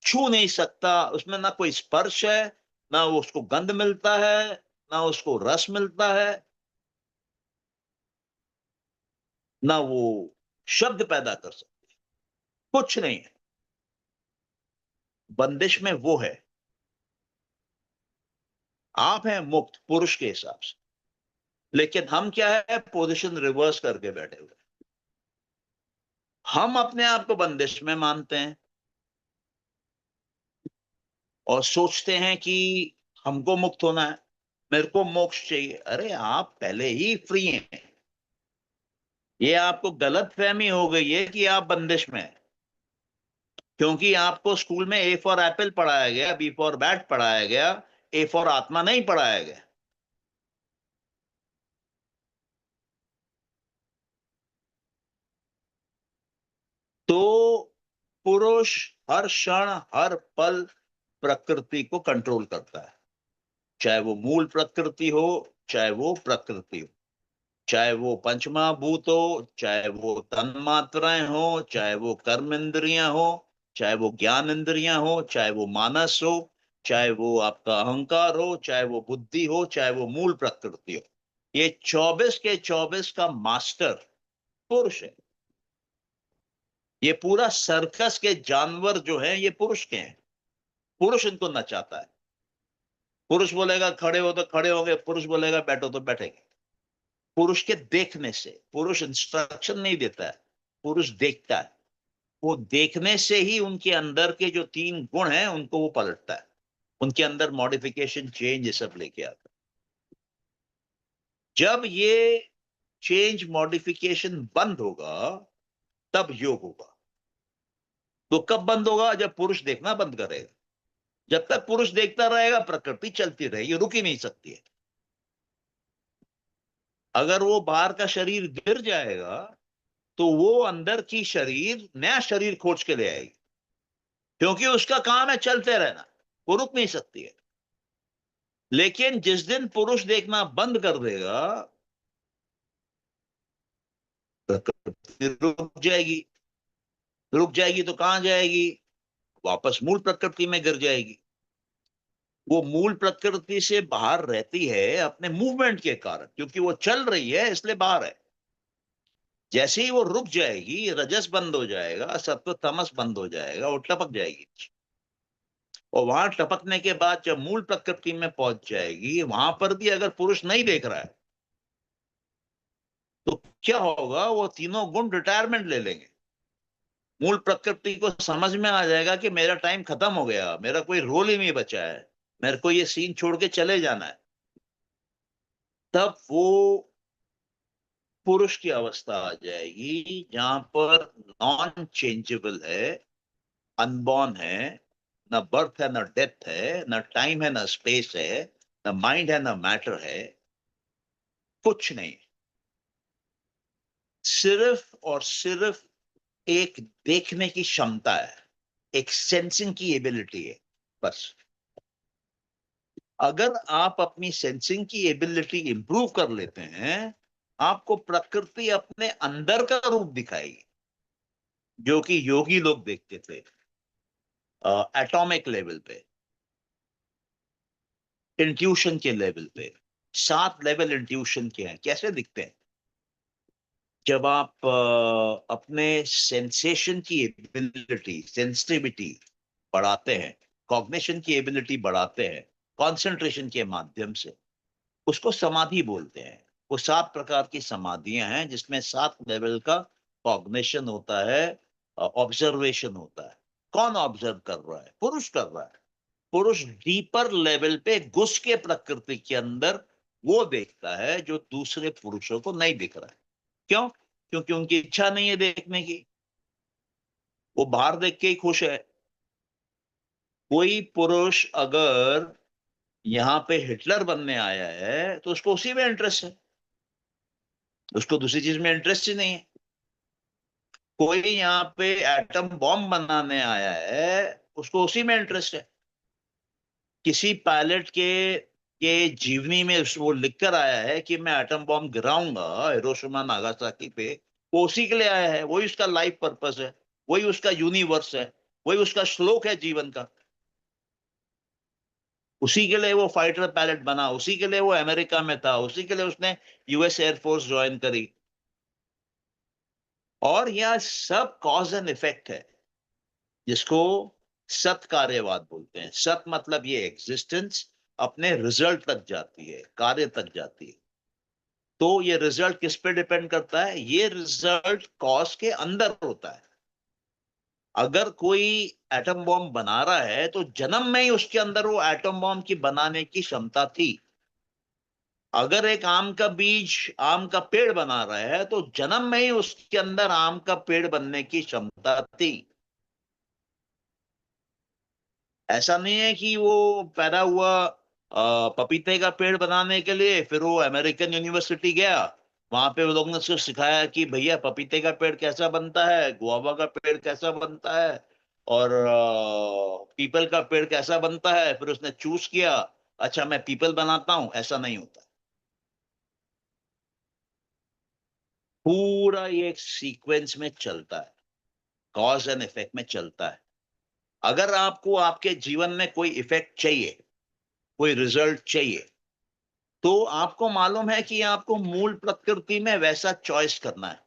Speaker 1: छू नहीं सकता। उसमें ना कोई स्पर्श है, ना वो उसको गंध मिलता है, ना उसको रस मिलता है, ना वो शब्द पैदा कर सकता। कुछ नहीं है। बंदिश में वो है। आप हैं मुक्त पुरुष के हिसाब से। लेकिन हम क्या है? पोजीशन रिवर्स करके बैठे हुए। हम अपने आप को बंदिश में मानते हैं और सोचते हैं कि हमको मुक्त होना है, मेरे को मोक्ष चाहिए। अरे आप पहले ही फ्री हैं। ये आपको गलत फहमी हो गई है कि आप बंदिश में हैं। क्योंकि आपको स्कूल में ए फॉर एप्पल पढ़ाया गया, बी फॉर बैट पढ़ाया गया, ए फॉर आत्मा नहीं पढ़ाया गया। तो पुरुष हर क्षण हर पल प्रकृति को कंट्रोल करता है। चाहे वो मूल प्रकृति हो, चाहे वो प्रकृति हो, चाहे वो पंचमहाभूत हो, चाहे वो तन मात्राएं हो, चाहे वो कर्म इंद्रियां हो, चाहे वो ज्ञान इंद्रियां हो, चाहे वो मानस हो, चाहे वो आपका अहंकार हो, चाहे वो बुद्धि हो, चाहे वो मूल प्रकृति हो। ये 24 के 24 का मास्टर पुरुष है। ये पूरा सर्कस के जानवर जो है ये पुरुष के हैं। पुरुष इनको नचाता है। पुरुष बोलेगा खड़े हो तो खड़े होंगे, पुरुष बोलेगा बैठो तो बैठेंगे। पुरुष के देखने से। पुरुष इंस्ट्रक्शन नहीं देता है, पुरुष देखता है। वो देखने से ही उनके अंदर के जो 3 गुण हैं उनको वो पलटता है। उनके अंदर मॉडिफिकेशन, चेंज ये सब लेके आता। जब ये चेंज मॉडिफिकेशन बंद होगा तब योग होगा। तो कब बंद होगा? जब पुरुष देखना बंद करेगा। जब तक पुरुष देखता रहेगा प्रकृति चलती रहेगी, रुक ही नहीं सकती है। अगर वो बाहर का शरीर गिर जाएगा तो वो अंदर की शरीर, नया शरीर खोज के ले आएगी, क्योंकि उसका काम है चलते रहना, वो रुक नहीं सकती है। लेकिन जिस दिन पुरुष देखना बंद कर देगा, प्रकृति रुक जाएगी। रुक जाएगी तो कहां जाएगी? वापस मूल प्रकृति में गिर जाएगी। वो मूल प्रकृति से बाहर रहती है अपने मूवमेंट के कारण, क्योंकि वो चल रही है इसलिए बाहर है। जैसे ही वो रुक जाएगी, रजस बंद हो जाएगा, सत्व तमस बंद हो जाएगा, वो टपक जाएगी। और वहां टपकने के बाद जब मूल प्रकृति में पहुंच जाएगी, वहां पर भी अगर पुरुष नहीं देख रहा है तो क्या होगा? वो तीनों गुण रिटायरमेंट ले लेंगे। मूल प्रकृति को समझ में आ जाएगा कि मेरा टाइम खत्म हो गया, मेरा कोई रोल ही नहीं बचा है, मेरे को ये सीन छोड़ के चले जाना है। तब वो पुरुष की अवस्था आ जाएगी जहां पर नॉन चेंजेबल है, अनबॉर्न है, न बर्थ है, न डेथ है, न टाइम है, न स्पेस है, न माइंड है, न मैटर है, कुछ नहीं। सिर्फ और सिर्फ एक देखने की क्षमता है, एक सेंसिंग की एबिलिटी है, बस। अगर आप अपनी सेंसिंग की एबिलिटी इंप्रूव कर लेते हैं, आपको प्रकृति अपने अंदर का रूप दिखाएगी, जो कि योगी लोग देखते थे एटॉमिक लेवल पे, इंट्यूशन के लेवल पे। 7 लेवल इंट्यूशन के हैं। कैसे दिखते हैं? जब आप अपने सेंसेशन की एबिलिटी, सेंसिटिविटी बढ़ाते हैं, कॉग्निशन की एबिलिटी बढ़ाते हैं कंसंट्रेशन के माध्यम से, उसको समाधि बोलते हैं। वो 7 प्रकार की समाधियां हैं जिसमें 7 लेवल का कॉग्निशन होता है, ऑब्जर्वेशन होता है। कौन ऑब्जर्व कर रहा है? पुरुष कर रहा है। पुरुष डीपर लेवल पे घुस के प्रकृति के अंदर वो देखता है जो दूसरे पुरुषों को नहीं दिख रहा है। क्यों? क्योंकि उनकी इच्छा नहीं है देखने की, वो बाहर देख के ही खुश है। कोई पुरुष अगर यहाँ पे हिटलर बनने आया है तो उसको उसी में इंटरेस्ट है, उसको दूसरी चीज में इंटरेस्ट ही नहीं है। कोई यहाँ पे एटम बॉम्ब बनाने आया है, उसको उसी में इंटरेस्ट है। किसी पायलट के जीवनी में वो लिख कर आया है कि मैं एटम बॉम्ब गिराऊंगा हिरोशिमा नागासाकी पे, वो उसी के लिए आया है, वही उसका लाइफ पर्पस है, वही उसका यूनिवर्स है, वही उसका श्लोक है जीवन का। उसी के लिए वो फाइटर पायलट बना, उसी के लिए वो अमेरिका में था, उसी के लिए उसने यूएस एयरफोर्स ज्वाइन करी। और यह सब कॉज एंड इफेक्ट है, जिसको सत कार्यवाद बोलते हैं। सत मतलब ये एग्जिस्टेंस अपने रिजल्ट तक जाती है, कार्य तक जाती है। तो ये रिजल्ट किस पे डिपेंड करता है? ये रिजल्ट कॉज के अंदर होता है। अगर कोई एटम बॉम्ब बना रहा है तो जन्म में ही उसके अंदर वो एटम बॉम्ब की बनाने की क्षमता थी। अगर एक आम का बीज आम का पेड़ बना रहा है तो जन्म में ही उसके अंदर आम का पेड़ बनने की क्षमता थी। ऐसा नहीं है कि वो पैदा हुआ पपीते का पेड़ बनाने के लिए, फिर वो अमेरिकन यूनिवर्सिटी गया, वहां पे वो लोगों ने उसको सिखाया कि भैया पपीते का पेड़ कैसा बनता है, गुआवा का पेड़ कैसा बनता है, और पीपल का पेड़ कैसा बनता है, फिर उसने चूज किया, अच्छा मैं पीपल बनाता हूं। ऐसा नहीं होता। पूरा ये एक सीक्वेंस में चलता है, कॉज एंड इफेक्ट में चलता है। अगर आपको आपके जीवन में कोई इफेक्ट चाहिए, कोई रिजल्ट चाहिए, तो आपको मालूम है कि आपको मूल प्रकृति में वैसा चॉइस करना है,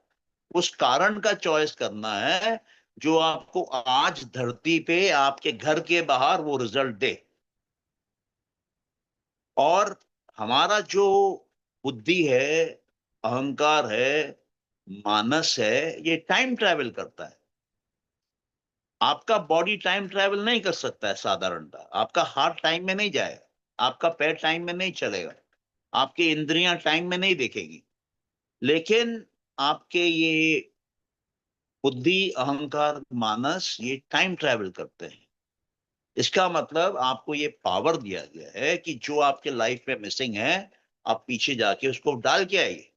Speaker 1: उस कारण का चॉइस करना है जो आपको आज धरती पे आपके घर के बाहर वो रिजल्ट दे। और हमारा जो बुद्धि है, अहंकार है, मानस है, ये टाइम ट्रैवल करता है। आपका बॉडी टाइम ट्रैवल नहीं कर सकता है साधारणतः, आपका हार्ट टाइम में नहीं जाएगा, आपका पैर टाइम में नहीं चलेगा, आपकी इंद्रियां टाइम में नहीं देखेगी, लेकिन आपके ये बुद्धि, अहंकार, मानस ये टाइम ट्रैवल करते हैं। इसका मतलब आपको ये पावर दिया गया है कि जो आपके लाइफ में मिसिंग है, आप पीछे जाके उसको डाल के आइए,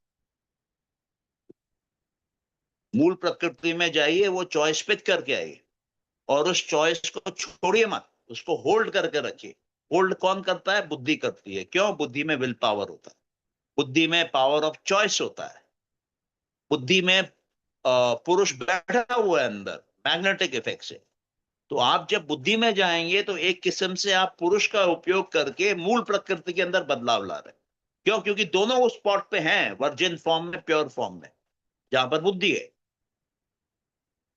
Speaker 1: मूल प्रकृति में जाइए, वो चॉइस पिक करके आइए, और उस चॉइस को छोड़िए मत, उसको होल्ड करके रखिए। होल्ड कौन करता है? बुद्धि करती है। क्यों? बुद्धि में विल पावर होता है, बुद्धि में पावर ऑफ चॉइस होता है, बुद्धि में पुरुष बैठा हुआ है अंदर मैग्नेटिक इफेक्ट से। तो आप जब बुद्धि में जाएंगे तो एक किस्म से आप पुरुष का उपयोग करके मूल प्रकृति के अंदर बदलाव ला रहे हैं। क्यों? क्योंकि दोनों उस स्पॉट पे हैं, वर्जिन फॉर्म में, प्योर फॉर्म में, जहां पर बुद्धि है,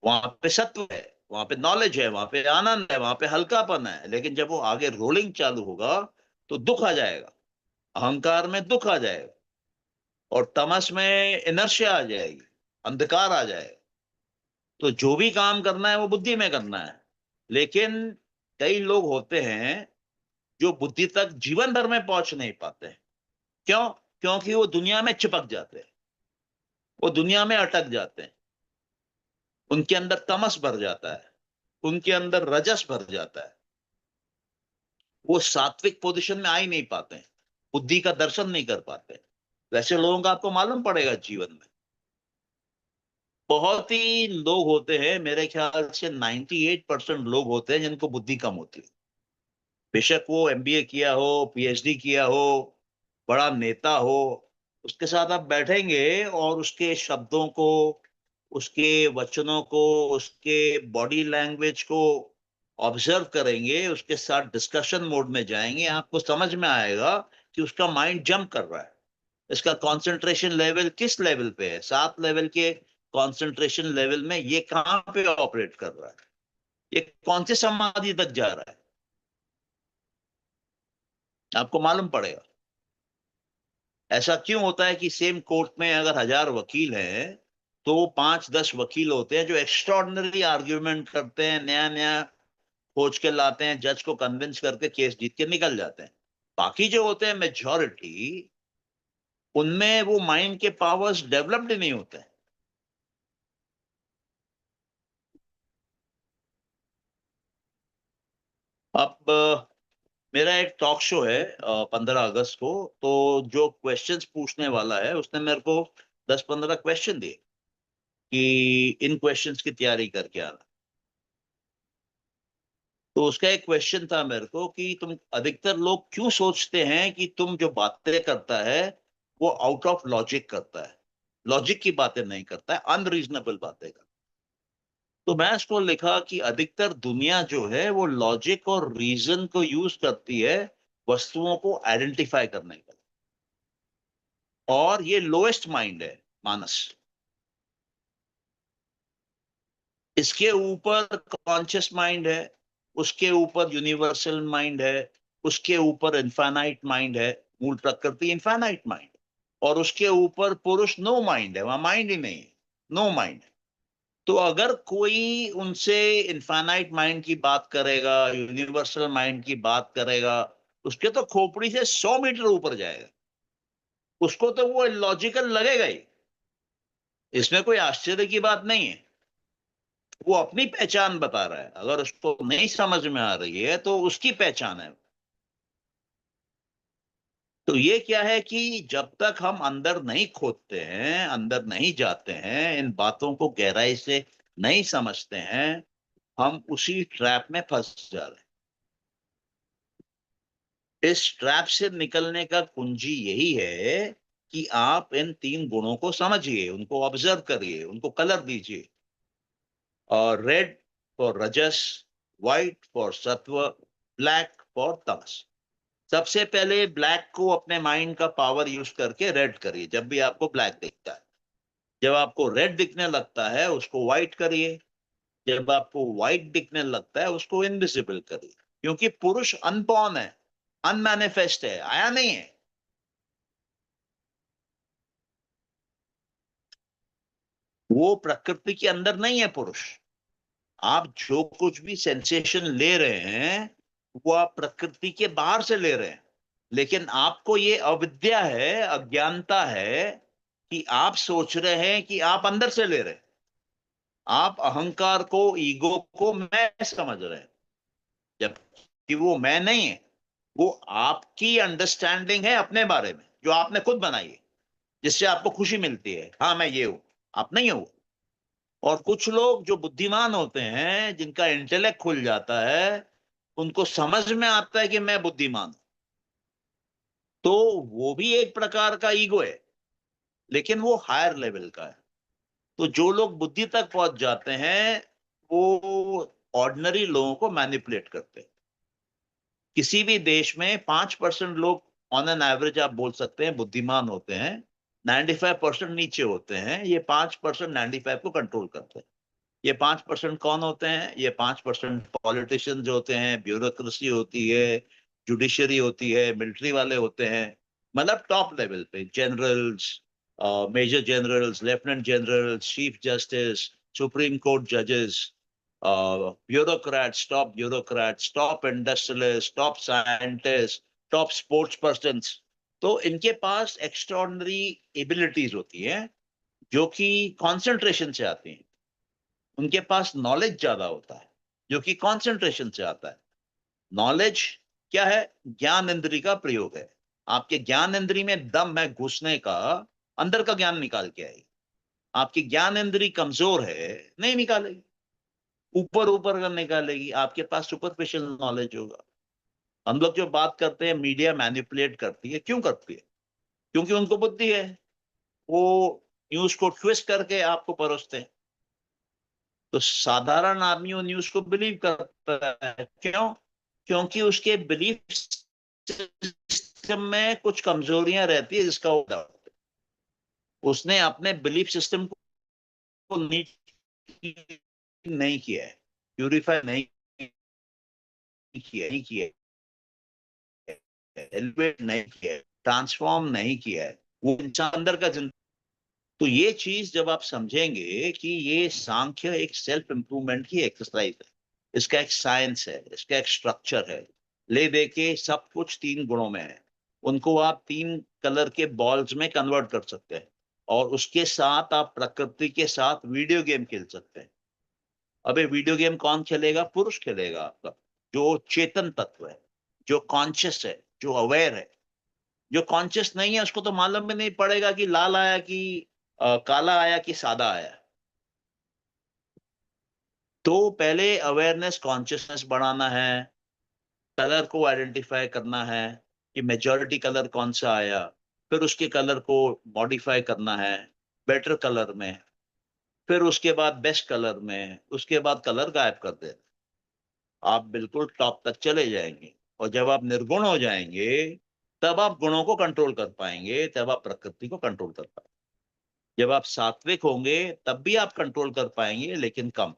Speaker 1: वहां पे सत्व है, वहां पे नॉलेज है, वहां पे आनंद है, वहां पे हल्कापन है। लेकिन जब वो आगे रोलिंग चालू होगा तो दुख आ जाएगा, अहंकार में दुख आ जाएगा, और तमस में इनर्शिया आ जाएगी, अंधकार आ जाएगा। तो जो भी काम करना है वो बुद्धि में करना है। लेकिन कई लोग होते हैं जो बुद्धि तक जीवन भर में पहुंच नहीं पाते हैं। क्यों? क्योंकि वो दुनिया में चिपक जाते हैं, वो दुनिया में अटक जाते हैं, उनके अंदर तमस भर जाता है, उनके अंदर रजस भर जाता है, वो सात्विक पोजीशन में आ ही नहीं पाते हैं, बुद्धि का दर्शन नहीं कर पाते। वैसे लोगों का आपको मालूम पड़ेगा जीवन में बहुत ही लोग होते हैं, मेरे ख्याल से 98% लोग होते हैं जिनको बुद्धि कम होती है। बेशक वो एमबीए किया हो, पीएचडी किया हो, बड़ा नेता हो, उसके साथ आप बैठेंगे और उसके शब्दों को, उसके वचनों को, उसके बॉडी लैंग्वेज को ऑब्जर्व करेंगे, उसके साथ डिस्कशन मोड में जाएंगे, आपको समझ में आएगा कि उसका माइंड जंप कर रहा है। इसका कंसंट्रेशन लेवल किस लेवल पे है? 7 लेवल के कंसंट्रेशन लेवल में ये कहाँ पे ऑपरेट कर रहा है? ये कौन से समाधि तक जा रहा है? आपको मालूम पड़ेगा। ऐसा क्यों होता है कि सेम कोर्ट में अगर 1000 वकील हैं तो 5-10 वकील होते हैं जो एक्स्ट्रॉर्डनरी आर्ग्यूमेंट करते हैं, नया नया खोज के लाते हैं, जज को कन्विंस करके केस जीत के निकल जाते हैं। बाकी जो होते हैं मेजॉरिटी, उनमें वो माइंड के पावर्स डेवलप्ड नहीं होते हैं। अब मेरा एक टॉक शो है 15 अगस्त को। तो जो क्वेश्चंस पूछने वाला है उसने मेरे को 10-15 क्वेश्चन दिए कि इन क्वेश्चंस की तैयारी करके आना। तो उसका एक क्वेश्चन था मेरे को कि तुम, अधिकतर लोग क्यों सोचते हैं कि तुम जो बातें करता है वो आउट ऑफ लॉजिक करता है, लॉजिक की बातें नहीं करता है, अनरीजनेबल बातें करता है। तो मैं इसको लिखा कि अधिकतर दुनिया जो है वो लॉजिक और रीजन को यूज करती है वस्तुओं को आइडेंटिफाई करने का, और ये लोएस्ट माइंड है, मानस। इसके ऊपर कॉन्शियस माइंड है, उसके ऊपर यूनिवर्सल माइंड है, उसके ऊपर इनफाइनाइट माइंड है, मूल प्रकृति इनफाइनाइट माइंड, और उसके ऊपर पुरुष नो माइंड है, वहां माइंड ही नहीं है, नो माइंड। तो अगर कोई उनसे इनफाइनाइट माइंड की बात करेगा, यूनिवर्सल माइंड की बात करेगा, उसके तो खोपड़ी से 100 मीटर ऊपर जाएगा, उसको तो वो लॉजिकल लगेगा ही। इसमें कोई आश्चर्य की बात नहीं है, वो अपनी पहचान बता रहा है, अगर उसको नहीं समझ में आ रही है तो उसकी पहचान है। तो ये क्या है कि जब तक हम अंदर नहीं खोदते हैं, अंदर नहीं जाते हैं, इन बातों को गहराई से नहीं समझते हैं, हम उसी ट्रैप में फंस जा रहे हैं। इस ट्रैप से निकलने का कुंजी यही है कि आप इन 3 गुणों को समझिए, उनको ऑब्जर्व करिए, उनको कलर दीजिए। और रेड फॉर रजस, व्हाइट फॉर सत्व, ब्लैक फॉर तमस। सबसे पहले ब्लैक को अपने माइंड का पावर यूज करके रेड करिए जब भी आपको ब्लैक दिखता है। जब आपको रेड दिखने लगता है उसको व्हाइट करिए, जब आपको व्हाइट दिखने लगता है उसको इनविजिबल करिए। क्योंकि पुरुष अनबॉर्न है, अनमैनिफेस्ट है, आया नहीं है। वो प्रकृति के अंदर नहीं है पुरुष। आप जो कुछ भी सेंसेशन ले रहे हैं वो आप प्रकृति के बाहर से ले रहे हैं, लेकिन आपको ये अविद्या है, अज्ञानता है कि आप सोच रहे हैं कि आप अंदर से ले रहे हैं। आप अहंकार को, ईगो को मैं समझ रहे हैं, जबकि वो मैं नहीं है। वो आपकी अंडरस्टैंडिंग है अपने बारे में जो आपने खुद बनाई है, जिससे आपको खुशी मिलती है, हाँ मैं ये हूं, आप नहीं हो। और कुछ लोग जो बुद्धिमान होते हैं, जिनका इंटेलेक्ट खुल जाता है, उनको समझ में आता है कि मैं बुद्धिमान हूं, तो वो भी एक प्रकार का ईगो है, लेकिन वो हायर लेवल का है। तो जो लोग बुद्धि तक पहुंच जाते हैं वो ऑर्डिनरी लोगों को मैनिपुलेट करते हैं। किसी भी देश में 5% लोग ऑन एन एवरेज आप बोल सकते हैं बुद्धिमान होते हैं, 95% नीचे होते हैं। ये 5% 95 को कंट्रोल करते हैं। ये 5% कौन होते हैं? ये 5% पॉलिटिशियंस होते हैं, ब्यूरोक्रेसी होती है, जुडिशरी होती है, मिलिट्री वाले होते हैं, मतलब टॉप लेवल पे generals, major generals, lieutenant generals, chief justice, supreme court जजेस, bureaucrats, top industrialists, top scientists, top sports persons। तो इनके पास एक्स्ट्रॉर्डिनरी एबिलिटीज होती हैं जो कि कंसंट्रेशन से आती हैं। उनके पास नॉलेज ज्यादा होता है जो कि कंसंट्रेशन से आता है। नॉलेज क्या है? ज्ञान इंद्री का प्रयोग है। आपके ज्ञान इंद्री में दम है घुसने का, अंदर का ज्ञान निकाल के आएगी। आपकी ज्ञान इंद्री कमजोर है, नहीं निकालेगी, ऊपर ऊपर का निकालेगी, आपके पास सुपरफिशियल नॉलेज होगा। हम लोग जो बात करते हैं मीडिया मैनिपुलेट करती है, क्यों करती है? क्योंकि उनको बुद्धि है, वो न्यूज को ट्विस्ट करके आपको परोसते हैं। तो साधारण आदमी वो न्यूज को बिलीव करता है, क्यों? क्योंकि उसके बिलीफ सिस्टम में कुछ कमजोरियां रहती है जिसका वो डाउट है। उसने अपने बिलीफ सिस्टम को नीट नहीं किया है, प्यूरिफाई नहीं किया है, एलिवेट नहीं किया है, ट्रांसफॉर्म नहीं किया है वो इंसान अंदर का। तो ये चीज जब आप समझेंगे कि ये सांख्य एक सेल्फ इंप्रूवमेंट की एक्सरसाइज है, इसका एक साइंस है, इसका एक स्ट्रक्चर है, ले दे के सब कुछ 3 गुणों में है। उनको आप 3 कलर के बॉल्स में कन्वर्ट कर सकते हैं, और उसके साथ आप प्रकृति के साथ वीडियो गेम खेल सकते हैं। अबे वीडियो गेम कौन खेलेगा? पुरुष खेलेगा आपका, जो चेतन तत्व है, जो कॉन्शियस है, जो अवेयर है। जो कॉन्शियस नहीं है उसको तो मालूम भी नहीं पड़ेगा कि लाल आया कि काला आया कि सादा आया। तो पहले अवेयरनेस, कॉन्शियसनेस बढ़ाना है, कलर को आइडेंटिफाई करना है कि मेजॉरिटी कलर कौन सा आया, फिर उसके कलर को मॉडिफाई करना है बेटर कलर में, फिर उसके बाद बेस्ट कलर में, उसके बाद कलर गायब कर देना। आप बिल्कुल टॉप तक चले जाएंगे। और जब आप निर्गुण हो जाएंगे तब आप गुणों को कंट्रोल कर पाएंगे, तब आप प्रकृति को कंट्रोल कर पाएंगे। जब आप सात्विक होंगे तब भी आप कंट्रोल कर पाएंगे, लेकिन कम।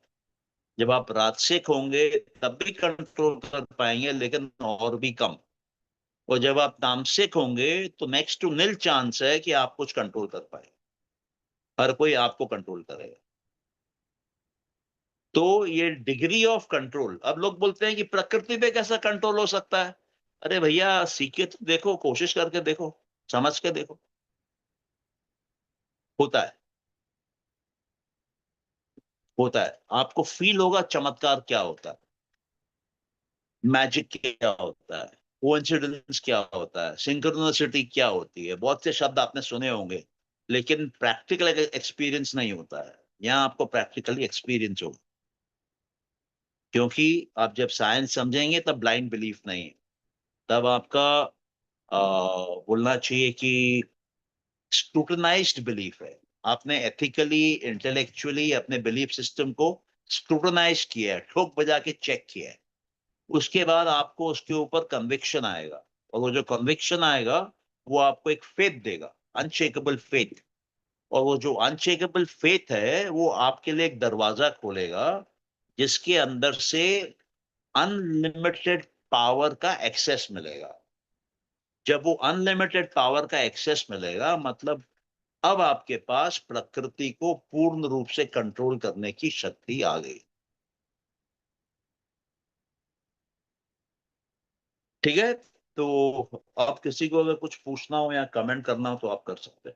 Speaker 1: जब आप राजसिक होंगे तब भी कंट्रोल कर पाएंगे, लेकिन और भी कम। और जब आप तामसिक होंगे तो नेक्स्ट टू निल चांस है कि आप कुछ कंट्रोल कर पाए। हर कोई आपको कंट्रोल करेगा। तो ये डिग्री ऑफ कंट्रोल, अब लोग बोलते हैं कि प्रकृति पे कैसा कंट्रोल हो सकता है? अरे भैया सीख के तो देखो, कोशिश करके देखो, समझ के देखो। होता है, होता है, आपको फील होगा चमत्कार क्या होता है, मैजिक क्या होता है, कोइंसिडेंस क्या होता है, सिंक्रोनिसिटी क्या होती है। बहुत से शब्द आपने सुने होंगे, लेकिन प्रैक्टिकल एक्सपीरियंस नहीं होता है। यहाँ आपको प्रैक्टिकली एक्सपीरियंस होगा, क्योंकि आप जब साइंस समझेंगे तब ब्लाइंड बिलीफ नहीं है। तब आपका बोलना चाहिए कि स्क्रूटनाइज्ड बिलीफ है। आपने एथिकली, इंटेलेक्चुअली अपने बिलीफ सिस्टम को स्क्रूटनाइज किया है, ठोक बजा के चेक किया है। उसके बाद आपको उसके ऊपर कन्विक्शन आएगा, और वो जो कन्विक्शन आएगा वो आपको एक फेथ देगा, अनशेकेबल फेथ। और वो जो अनशेकेबल फेथ है वो आपके लिए एक दरवाजा खोलेगा जिसके अंदर से अनलिमिटेड पावर का एक्सेस मिलेगा। जब वो अनलिमिटेड पावर का एक्सेस मिलेगा, मतलब अब आपके पास प्रकृति को पूर्ण रूप से कंट्रोल करने की शक्ति आ गई। ठीक है, तो आप किसी को अगर कुछ पूछना हो या कमेंट करना हो तो आप कर सकते हैं।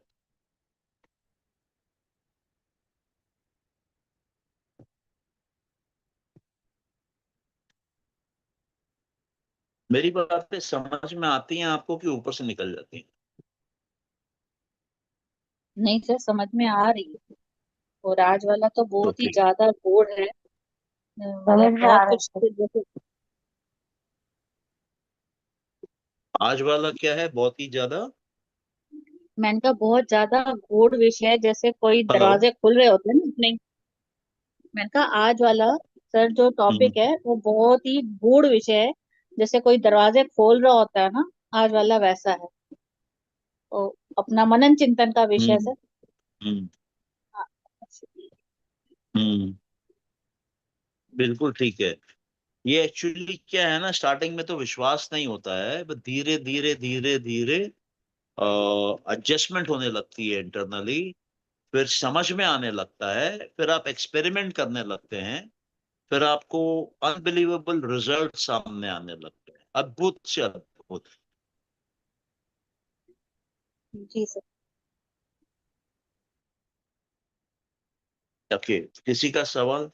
Speaker 1: मेरी बातें समझ में आती हैं आपको कि ऊपर से निकल जाती हैं?
Speaker 2: नहीं सर, समझ में आ रही है। और आज वाला तो बहुत ही
Speaker 1: ओके।
Speaker 2: ज्यादा बोर्ड है।
Speaker 3: समझ
Speaker 2: मतलब
Speaker 3: में आ
Speaker 2: बहुत
Speaker 3: रहा
Speaker 2: कुछ
Speaker 3: है।
Speaker 2: जैसे,
Speaker 1: आज वाला क्या है, बहुत ही ज्यादा?
Speaker 2: मैंने कहा बहुत ज्यादा गूढ़ विषय है, जैसे कोई
Speaker 1: हेलो।
Speaker 2: दरवाजे खुल रहे होते हैं ना अपने। मैंने कहा आज वाला सर जो
Speaker 1: हम्म।
Speaker 2: टॉपिक है वो बहुत ही गूढ़ विषय है, जैसे कोई दरवाजे खोल रहा होता है ना, आज वाला वैसा है। तो अपना मनन चिंतन का विषय
Speaker 1: हम्म।
Speaker 2: सर।
Speaker 1: हम्म।
Speaker 2: हाँ।
Speaker 1: हम्म। बिल्कुल ठीक है। ये एक्चुअली क्या है ना, स्टार्टिंग में तो विश्वास नहीं होता है, बट धीरे धीरे धीरे धीरे एडजस्टमेंट होने लगती है इंटरनली। फिर समझ में आने लगता है, फिर आप एक्सपेरिमेंट करने लगते हैं, फिर आपको अनबिलीवेबल रिजल्ट सामने आने लगते हैं, अद्भुत से अद्भुत।
Speaker 2: जी सर।
Speaker 1: ओके, किसी का सवाल?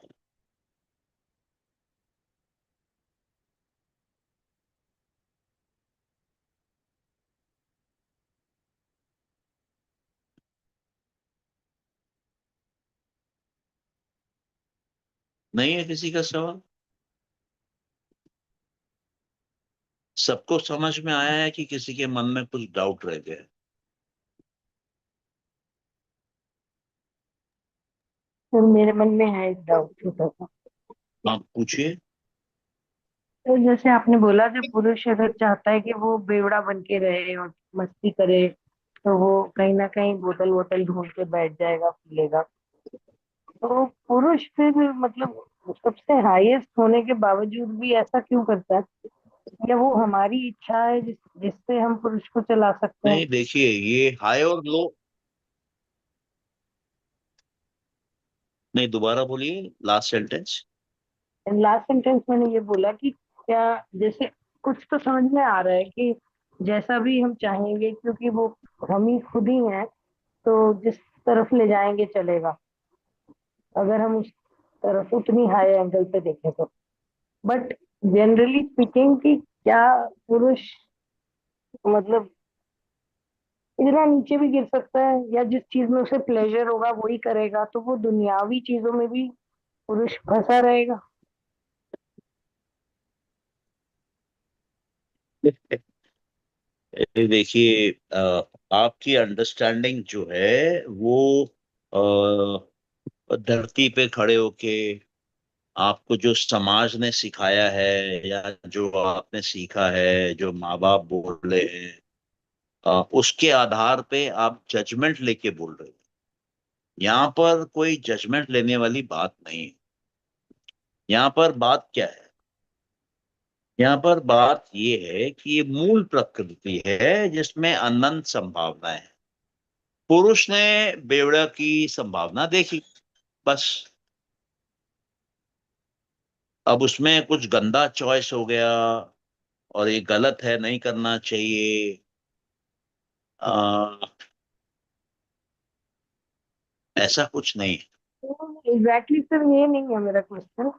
Speaker 1: नहीं है किसी का सवाल? सबको समझ में आया है कि किसी के मन में कुछ डाउट रह गया है?
Speaker 3: तो मेरे मन में है एक डाउट छोटा सा।
Speaker 1: आप पूछिए।
Speaker 3: तो जैसे आपने बोला, जब पुरुष अगर चाहता है कि वो बेवड़ा बन के रहे और मस्ती करे, तो वो कहीं ना कहीं बोतल वोतल ढूंढ के बैठ जाएगा, पी लेगा। तो पुरुष फिर मतलब सबसे हाईएस्ट होने के बावजूद भी ऐसा क्यों करता है? या वो हमारी इच्छा है जिससे हम पुरुष को चला सकते हैं?
Speaker 1: नहीं, देखिए, ये हाई और लो। नहीं, दोबारा बोलिए लास्ट सेंटेंस।
Speaker 3: लास्ट सेंटेंस मैंने ये बोला कि क्या, जैसे कुछ तो समझ में आ रहा है कि जैसा भी हम चाहेंगे, क्योंकि वो हम ही खुद ही हैं, तो जिस तरफ ले जाएंगे चलेगा, अगर हम उस तरफ उतनी हाई एंगल पे देखें तो। बट जनरली स्पीकिंग कि क्या पुरुष मतलब इतना नीचे भी गिर सकता है, या जिस चीज में उसे प्लेजर होगा वही करेगा, तो वो दुनियावी चीजों में भी पुरुष फंसा रहेगा?
Speaker 1: ये देखिए, आपकी अंडरस्टैंडिंग जो है वो धरती पे खड़े होके आपको जो समाज ने सिखाया है या जो आपने सीखा है, जो माँ बाप बोल रहे हैं, उसके आधार पे आप जजमेंट लेके बोल रहे हो। यहाँ पर कोई जजमेंट लेने वाली बात नहीं है। यहाँ पर बात क्या है? यहाँ पर बात ये है कि ये मूल प्रकृति है जिसमें अनंत संभावनाएं हैं। पुरुष ने बेवड़ा की संभावना देखी, बस। अब उसमें कुछ गंदा चॉइस हो गया और ये गलत है, नहीं करना चाहिए, आ, ऐसा कुछ नहीं है।
Speaker 3: एग्जैक्टली सर, ये नहीं है मेरा क्वेश्चन।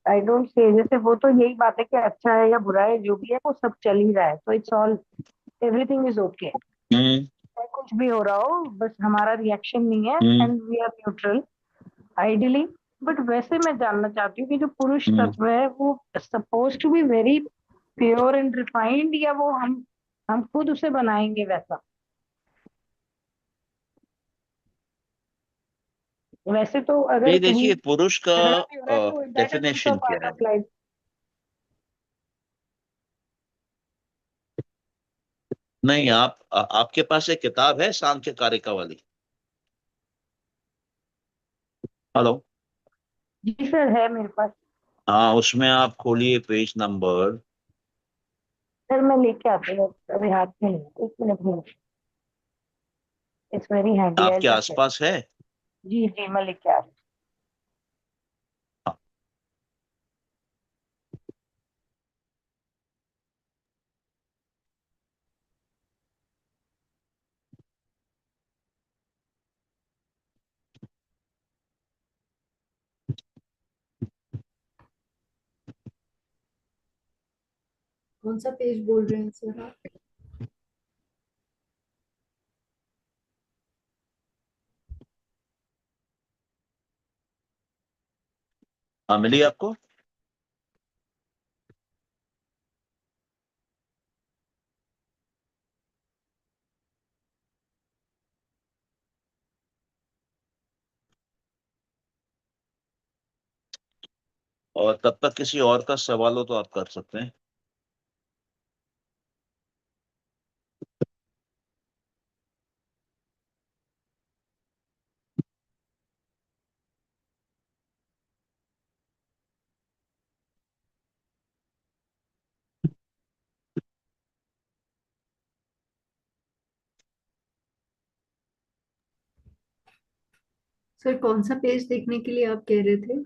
Speaker 3: आई डोंट से, जैसे वो तो यही बात है कि अच्छा है या बुरा है, जो भी है वो सब चल ही रहा है, तो it's all, everything is okay.
Speaker 1: Hmm.
Speaker 3: कुछ भी हो रहा हो, बस हमारा रिएक्शन नहीं है,
Speaker 1: hmm.
Speaker 3: And we are neutral ideally. But वैसे मैं जानना चाहती हूँ कि जो पुरुष
Speaker 1: हम्म।
Speaker 3: तत्व है वो suppose to be very pure and refined, या वो हम खुद उसे बनाएंगे वैसा? वैसे तो अगर
Speaker 1: ये
Speaker 3: कहीं
Speaker 1: देखिए, पुरुष का
Speaker 3: झगड़ा भी हो रहा है तो दैट इज ऑल्सो
Speaker 1: डेफिनेशन क्या
Speaker 3: पार्ट
Speaker 1: है?
Speaker 3: Of life.
Speaker 1: नहीं, आपके पास एक किताब है सांख्य कारिका वाली? हेलो।
Speaker 3: जी सर, है मेरे पास।
Speaker 1: हाँ, उसमें आप खोलिए पेज नंबर।
Speaker 3: सर मैं लेके आती हूँ, अभी हाथ में नहीं है। एक मिनट में, इट्स वेरी हैंडी, आई
Speaker 1: आपके
Speaker 3: जस्ट चेक।
Speaker 1: आसपास है?
Speaker 3: जी जी, मैं लेके आ रही
Speaker 4: कौन सा पेज बोल रहे हैं सर आप?
Speaker 1: हाँ, मिली आपको? और तब तक किसी और का सवाल हो तो आप कर सकते हैं।
Speaker 4: सर कौन सा पेज देखने के लिए आप कह रहे थे?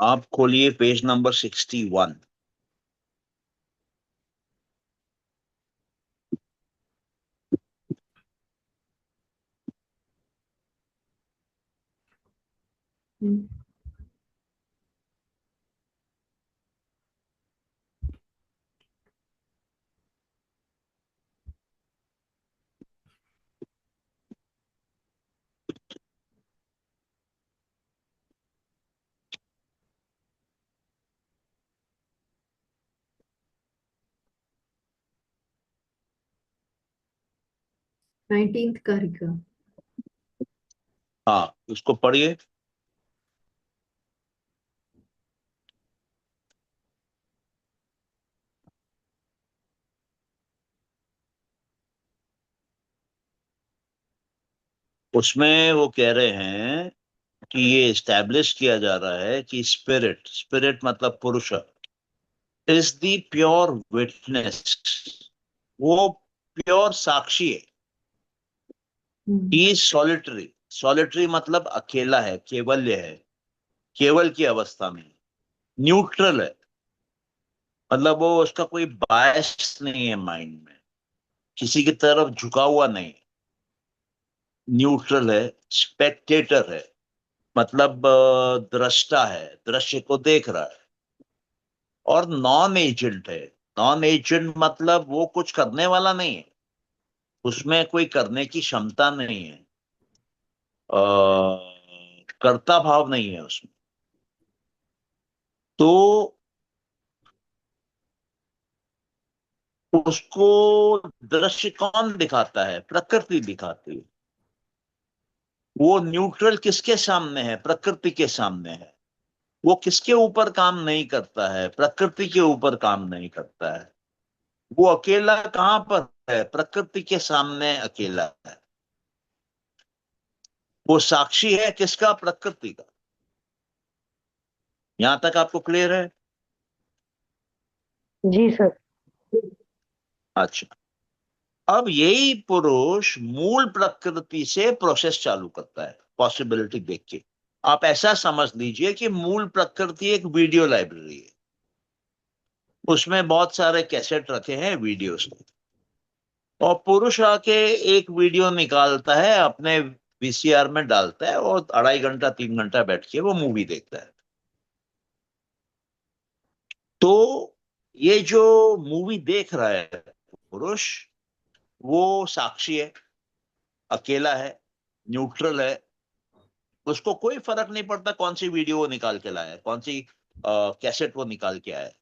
Speaker 1: आप खोलिए पेज नंबर 61।
Speaker 4: हम्म, 19th कारिका।
Speaker 1: हाँ, उसको पढ़िए। उसमें वो कह रहे हैं कि ये इस्टेब्लिश किया जा रहा है कि स्पिरिट, स्पिरिट मतलब पुरुष, इज द प्योर विटनेस। वो प्योर साक्षी है।
Speaker 4: हम्म,
Speaker 1: ही इज सॉलिटरी। सॉलिटरी मतलब अकेला है, केवल्य है, केवल की अवस्था में। न्यूट्रल है, मतलब वो उसका कोई बायस नहीं है माइंड में, किसी की तरफ झुका हुआ नहीं। न्यूट्रल है। स्पेक्टेटर है, मतलब दृष्टा है, दृश्य को देख रहा है। और नॉन एजेंट है। नॉन एजेंट मतलब वो कुछ करने वाला नहीं है, उसमें कोई करने की क्षमता नहीं है, कर्ता भाव नहीं है उसमें। तो उसको दृश्य कौन दिखाता है? प्रकृति दिखाती है। वो न्यूट्रल किसके सामने है? प्रकृति के सामने है। वो किसके ऊपर काम नहीं करता है? प्रकृति के ऊपर काम नहीं करता है। वो अकेला कहां पर है? प्रकृति के सामने अकेला है। वो साक्षी है किसका? प्रकृति का। यहां तक आपको क्लियर है?
Speaker 3: जी सर।
Speaker 1: अच्छा। अब यही पुरुष मूल प्रकृति से प्रोसेस चालू करता है, पॉसिबिलिटी देख के। आप ऐसा समझ लीजिए कि मूल प्रकृति एक वीडियो लाइब्रेरी है, उसमें बहुत सारे कैसेट रखे हैं वीडियोस के। और पुरुष आके एक वीडियो निकालता है, अपने वीसीआर में डालता है, और 2.5 घंटा 3 घंटा बैठ के वो मूवी देखता है। तो ये जो मूवी देख रहा है पुरुष, वो साक्षी है, अकेला है, न्यूट्रल है। उसको कोई फर्क नहीं पड़ता कौन सी वीडियो वो निकाल के लाया है, कौन सी कैसेट वो निकाल के आया है।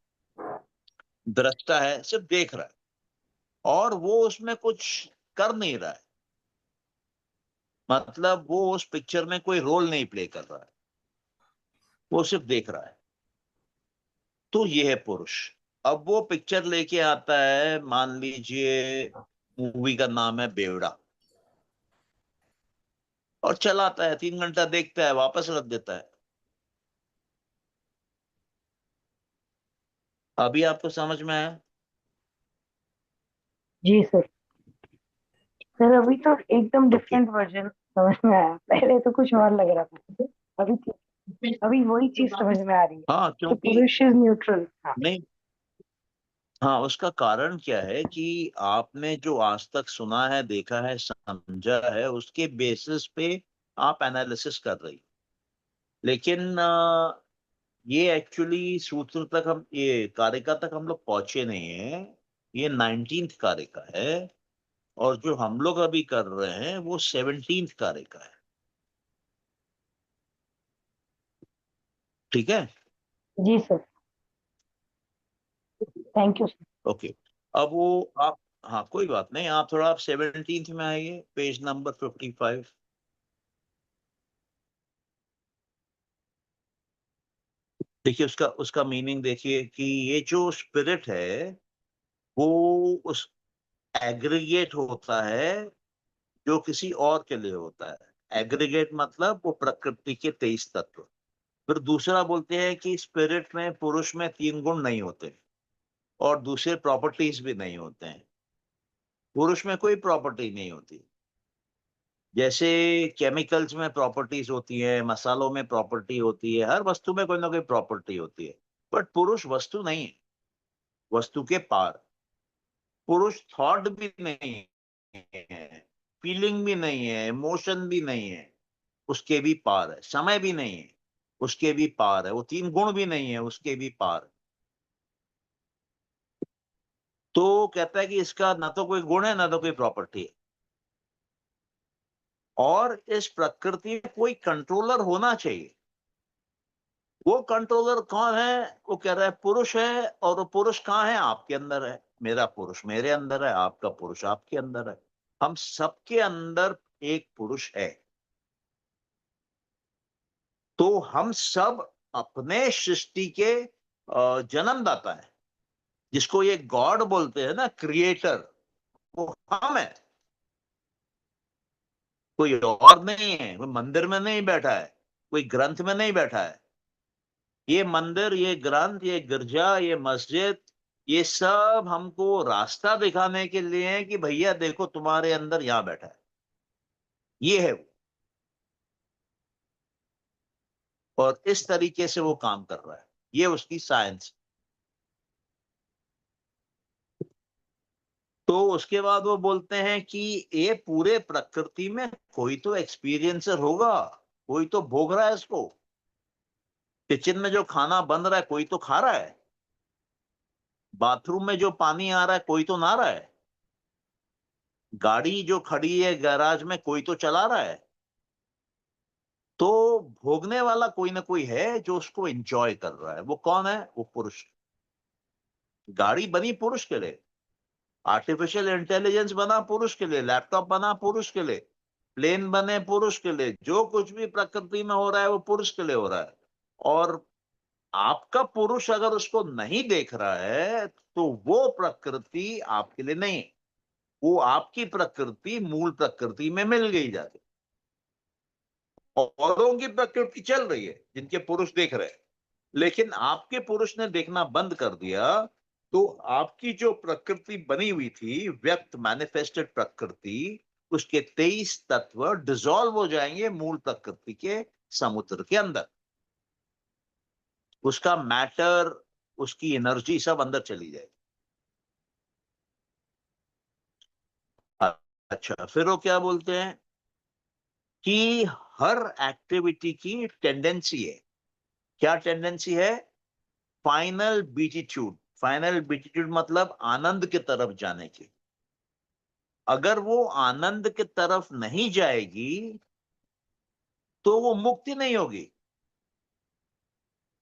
Speaker 1: दृष्टा है, सिर्फ देख रहा है। और वो उसमें कुछ कर नहीं रहा है, मतलब वो उस पिक्चर में कोई रोल नहीं प्ले कर रहा है, वो सिर्फ देख रहा है। तो ये है पुरुष। अब वो पिक्चर लेके आता है, मान लीजिए मूवी का नाम है बेवड़ा, और चलाता है, 3 घंटा देखता है, वापस रख देता है। अभी आपको समझ में आया?
Speaker 3: जी सर। सर अभी तो एकदम
Speaker 1: ओके।
Speaker 3: डिफरेंट वर्जन समझ में आया, पहले तो कुछ और लग रहा था। अभी वही चीज समझ में आ रही है
Speaker 1: हाँ,
Speaker 3: कि
Speaker 1: क्योंकि
Speaker 3: पुरुष इज न्यूट्रल। हाँ।
Speaker 1: नहीं, हाँ, उसका कारण क्या है कि आपने जो आज तक सुना है, देखा है, समझा है, उसके बेसिस पे आप एनालिसिस कर रही। लेकिन ये एक्चुअली सूत्र तक हम, ये कारिका तक हम लोग पहुंचे नहीं है। ये 19th कारिका है, और जो हम लोग अभी कर रहे हैं वो 17th कारिका है। ठीक है।
Speaker 3: जी sir, thank you sir.
Speaker 1: Okay. अब वो आप, हाँ कोई बात नहीं, आप थोड़ा आप 17th में आइए, पेज नंबर 55। देखिए उसका उसका मीनिंग देखिए कि ये जो स्पिरिट है वो उस एग्रीगेट होता है जो किसी और के लिए होता है। एग्रीगेट मतलब वो प्रकृति के 23 तत्व। फिर दूसरा बोलते हैं कि स्पिरिट में, पुरुष में 3 गुण नहीं होते और दूसरे प्रॉपर्टीज भी नहीं होते हैं। पुरुष में कोई प्रॉपर्टी नहीं होती। जैसे केमिकल्स में प्रॉपर्टीज होती है, मसालों में प्रॉपर्टी होती है, हर वस्तु में कोई ना कोई प्रॉपर्टी होती है। बट पुरुष वस्तु नहीं है, वस्तु के पार। पुरुष थॉट भी नहीं है, फीलिंग भी नहीं है, इमोशन भी नहीं है, उसके भी पार है। समय भी नहीं है, उसके भी पार है। वो 3 गुण भी नहीं है, उसके भी पार है। तो कहता है कि इसका ना तो कोई गुण है ना तो कोई प्रॉपर्टी है, और इस प्रकृति में कोई कंट्रोलर होना चाहिए। वो कंट्रोलर कौन है? वो कह रहा है पुरुष है, और वो पुरुष कहाँ है? आपके अंदर है। मेरा पुरुष मेरे अंदर है, आपका पुरुष आपके अंदर है। हम सबके अंदर एक पुरुष है। तो हम सब अपने सृष्टि के जन्मदाता है। जिसको ये गॉड बोलते हैं ना, क्रिएटर, वो हम है, कोई और नहीं है। कोई मंदिर में नहीं बैठा है, कोई ग्रंथ में नहीं बैठा है। ये मंदिर, ये ग्रंथ, ये गिरजा, ये मस्जिद, ये सब हमको रास्ता दिखाने के लिए है कि भैया देखो तुम्हारे अंदर यहां बैठा है। ये है वो। और इस तरीके से वो काम कर रहा है। ये उसकी साइंस। तो उसके बाद वो बोलते हैं कि ये पूरे प्रकृति में कोई तो एक्सपीरियंसर होगा, कोई तो भोग रहा है इसको। किचन में जो खाना बन रहा है कोई तो खा रहा है। बाथरूम में जो पानी आ रहा है कोई तो नहा रहा है। गाड़ी जो खड़ी है गैराज में कोई तो चला रहा है। तो भोगने वाला कोई ना कोई है जो उसको एंजॉय कर रहा है। वो कौन है? वो पुरुष। गाड़ी बनी पुरुष के लिए, आर्टिफिशियल इंटेलिजेंस बना पुरुष के लिए, लैपटॉप बना पुरुष के लिए, प्लेन बने पुरुष के लिए। जो कुछ भी प्रकृति में हो रहा है वो पुरुष के लिए हो रहा है। और आपका पुरुष अगर उसको नहीं देख रहा है तो वो प्रकृति आपके लिए नहीं है। वो आपकी प्रकृति मूल प्रकृति में मिल गई जाती। औरों की प्रकृति चल रही है जिनके पुरुष देख रहे हैं, लेकिन आपके पुरुष ने देखना बंद कर दिया। तो आपकी जो प्रकृति बनी हुई थी, व्यक्त मैनिफेस्टेड प्रकृति, उसके 23 तत्व डिसॉल्व हो जाएंगे मूल प्रकृति के समुद्र के अंदर। उसका मैटर, उसकी एनर्जी सब अंदर चली जाएगी। अच्छा, फिर वो क्या बोलते हैं कि हर एक्टिविटी की टेंडेंसी है। क्या टेंडेंसी है? Final beatitude. फाइनल बीटीट्यूड मतलब आनंद की तरफ जाने की। अगर वो आनंद की तरफ नहीं जाएगी तो वो मुक्ति नहीं होगी।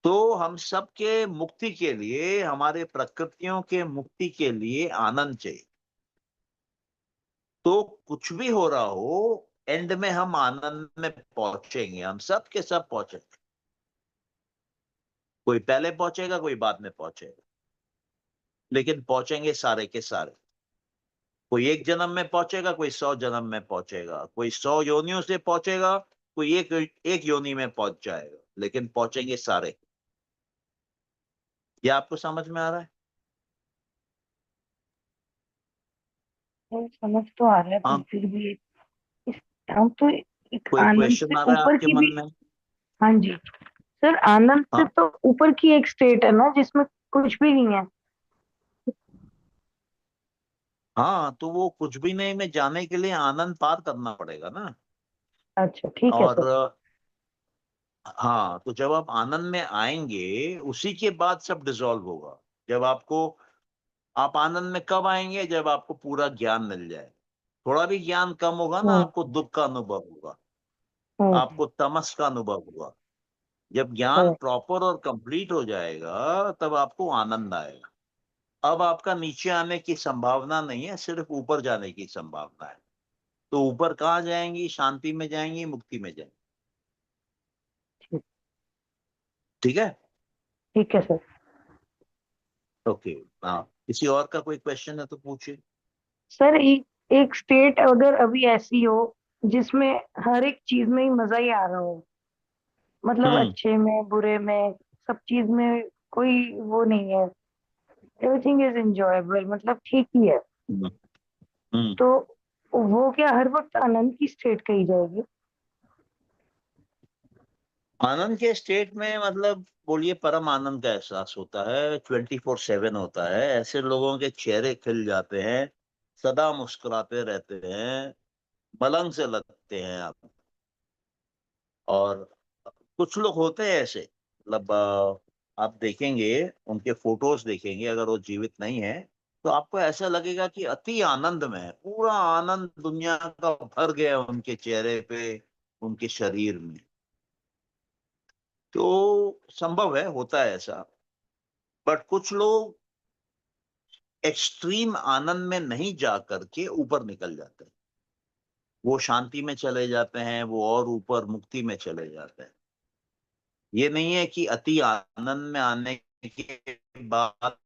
Speaker 1: तो हम सबके मुक्ति के लिए, हमारे प्रकृतियों के मुक्ति के लिए आनंद चाहिए। तो कुछ भी हो रहा हो, एंड में हम आनंद में पहुंचेंगे। हम सब के सब पहुंचेंगे। कोई पहले पहुंचेगा, कोई बाद में पहुंचेगा, लेकिन पहुंचेंगे सारे के सारे। कोई 1 जन्म में पहुंचेगा, कोई 100 जन्म में पहुंचेगा, कोई 100 योनियों से पहुंचेगा, कोई एक योनि में पहुंच जाएगा, लेकिन पहुंचेंगे सारे। ये आपको समझ में आ रहा है?
Speaker 3: समझ तो आ रहा है, पर
Speaker 1: हाँ।
Speaker 3: फिर भी इस हम तो एक
Speaker 1: कोई
Speaker 3: आनंद
Speaker 1: क्वेश्चन
Speaker 3: से
Speaker 1: आ रहा है
Speaker 3: ऊपर
Speaker 1: आपके
Speaker 3: की
Speaker 1: मन
Speaker 3: भी।
Speaker 1: में?
Speaker 3: हाँ जी सर, आनंद से
Speaker 1: हाँ।
Speaker 3: तो ऊपर की एक स्टेट है ना जिसमें कुछ भी नहीं है।
Speaker 1: हाँ, तो वो कुछ भी नहीं में जाने के लिए आनंद पार करना पड़ेगा ना।
Speaker 3: अच्छा ठीक है
Speaker 1: और
Speaker 3: सर।
Speaker 1: हाँ, तो जब आप आनंद में आएंगे उसी के बाद सब डिसॉल्व होगा। जब आपको, आप आनंद में कब आएंगे? जब आपको पूरा ज्ञान मिल जाए। थोड़ा भी ज्ञान कम होगा ना,
Speaker 3: हम्म
Speaker 1: आपको दुख का अनुभव होगा,
Speaker 3: हम्म
Speaker 1: आपको तमस का अनुभव होगा। जब ज्ञान
Speaker 3: हम्म,
Speaker 1: प्रॉपर और कंप्लीट हो जाएगा तब आपको आनंद आएगा। अब आपका नीचे आने की संभावना नहीं है, सिर्फ ऊपर जाने की संभावना है। तो ऊपर कहाँ जाएंगी? शांति में जाएंगी, मुक्ति में जाएंगी।
Speaker 3: ठीक
Speaker 1: ठीक है।
Speaker 3: ठीक है सर।
Speaker 1: ओके। हाँ, किसी और का कोई क्वेश्चन है तो पूछिए।
Speaker 3: सर एक स्टेट अगर अभी ऐसी हो जिसमें हर एक चीज में ही मजा ही आ रहा हो, मतलब
Speaker 1: हम्म।
Speaker 3: अच्छे में बुरे में सब चीज में कोई वो नहीं है, एवरीथिंग इज एंजॉयबल, मतलब ठीक ही है,
Speaker 1: हम्म। हम्म।
Speaker 3: तो वो क्या हर वक्त आनंद की स्टेट कही जाएगी?
Speaker 1: आनंद के स्टेट में मतलब बोलिए परम आनंद का एहसास होता है, 24/7 होता है। ऐसे लोगों के चेहरे खिल जाते हैं, सदा मुस्कुराते रहते हैं, मलंग से लगते हैं आप। और कुछ लोग होते हैं ऐसे, मतलब आप देखेंगे, उनके फोटोज देखेंगे, अगर वो जीवित नहीं है तो आपको ऐसा लगेगा कि अति आनंद में है, पूरा आनंद दुनिया का भर गया है उनके चेहरे पे, उनके शरीर में। तो संभव है, होता है ऐसा। बट कुछ लोग एक्सट्रीम आनंद में नहीं जा करके ऊपर निकल जाते हैं, वो शांति में चले जाते हैं, वो और ऊपर मुक्ति में चले जाते हैं। ये नहीं है कि अति आनंद में आने के बाद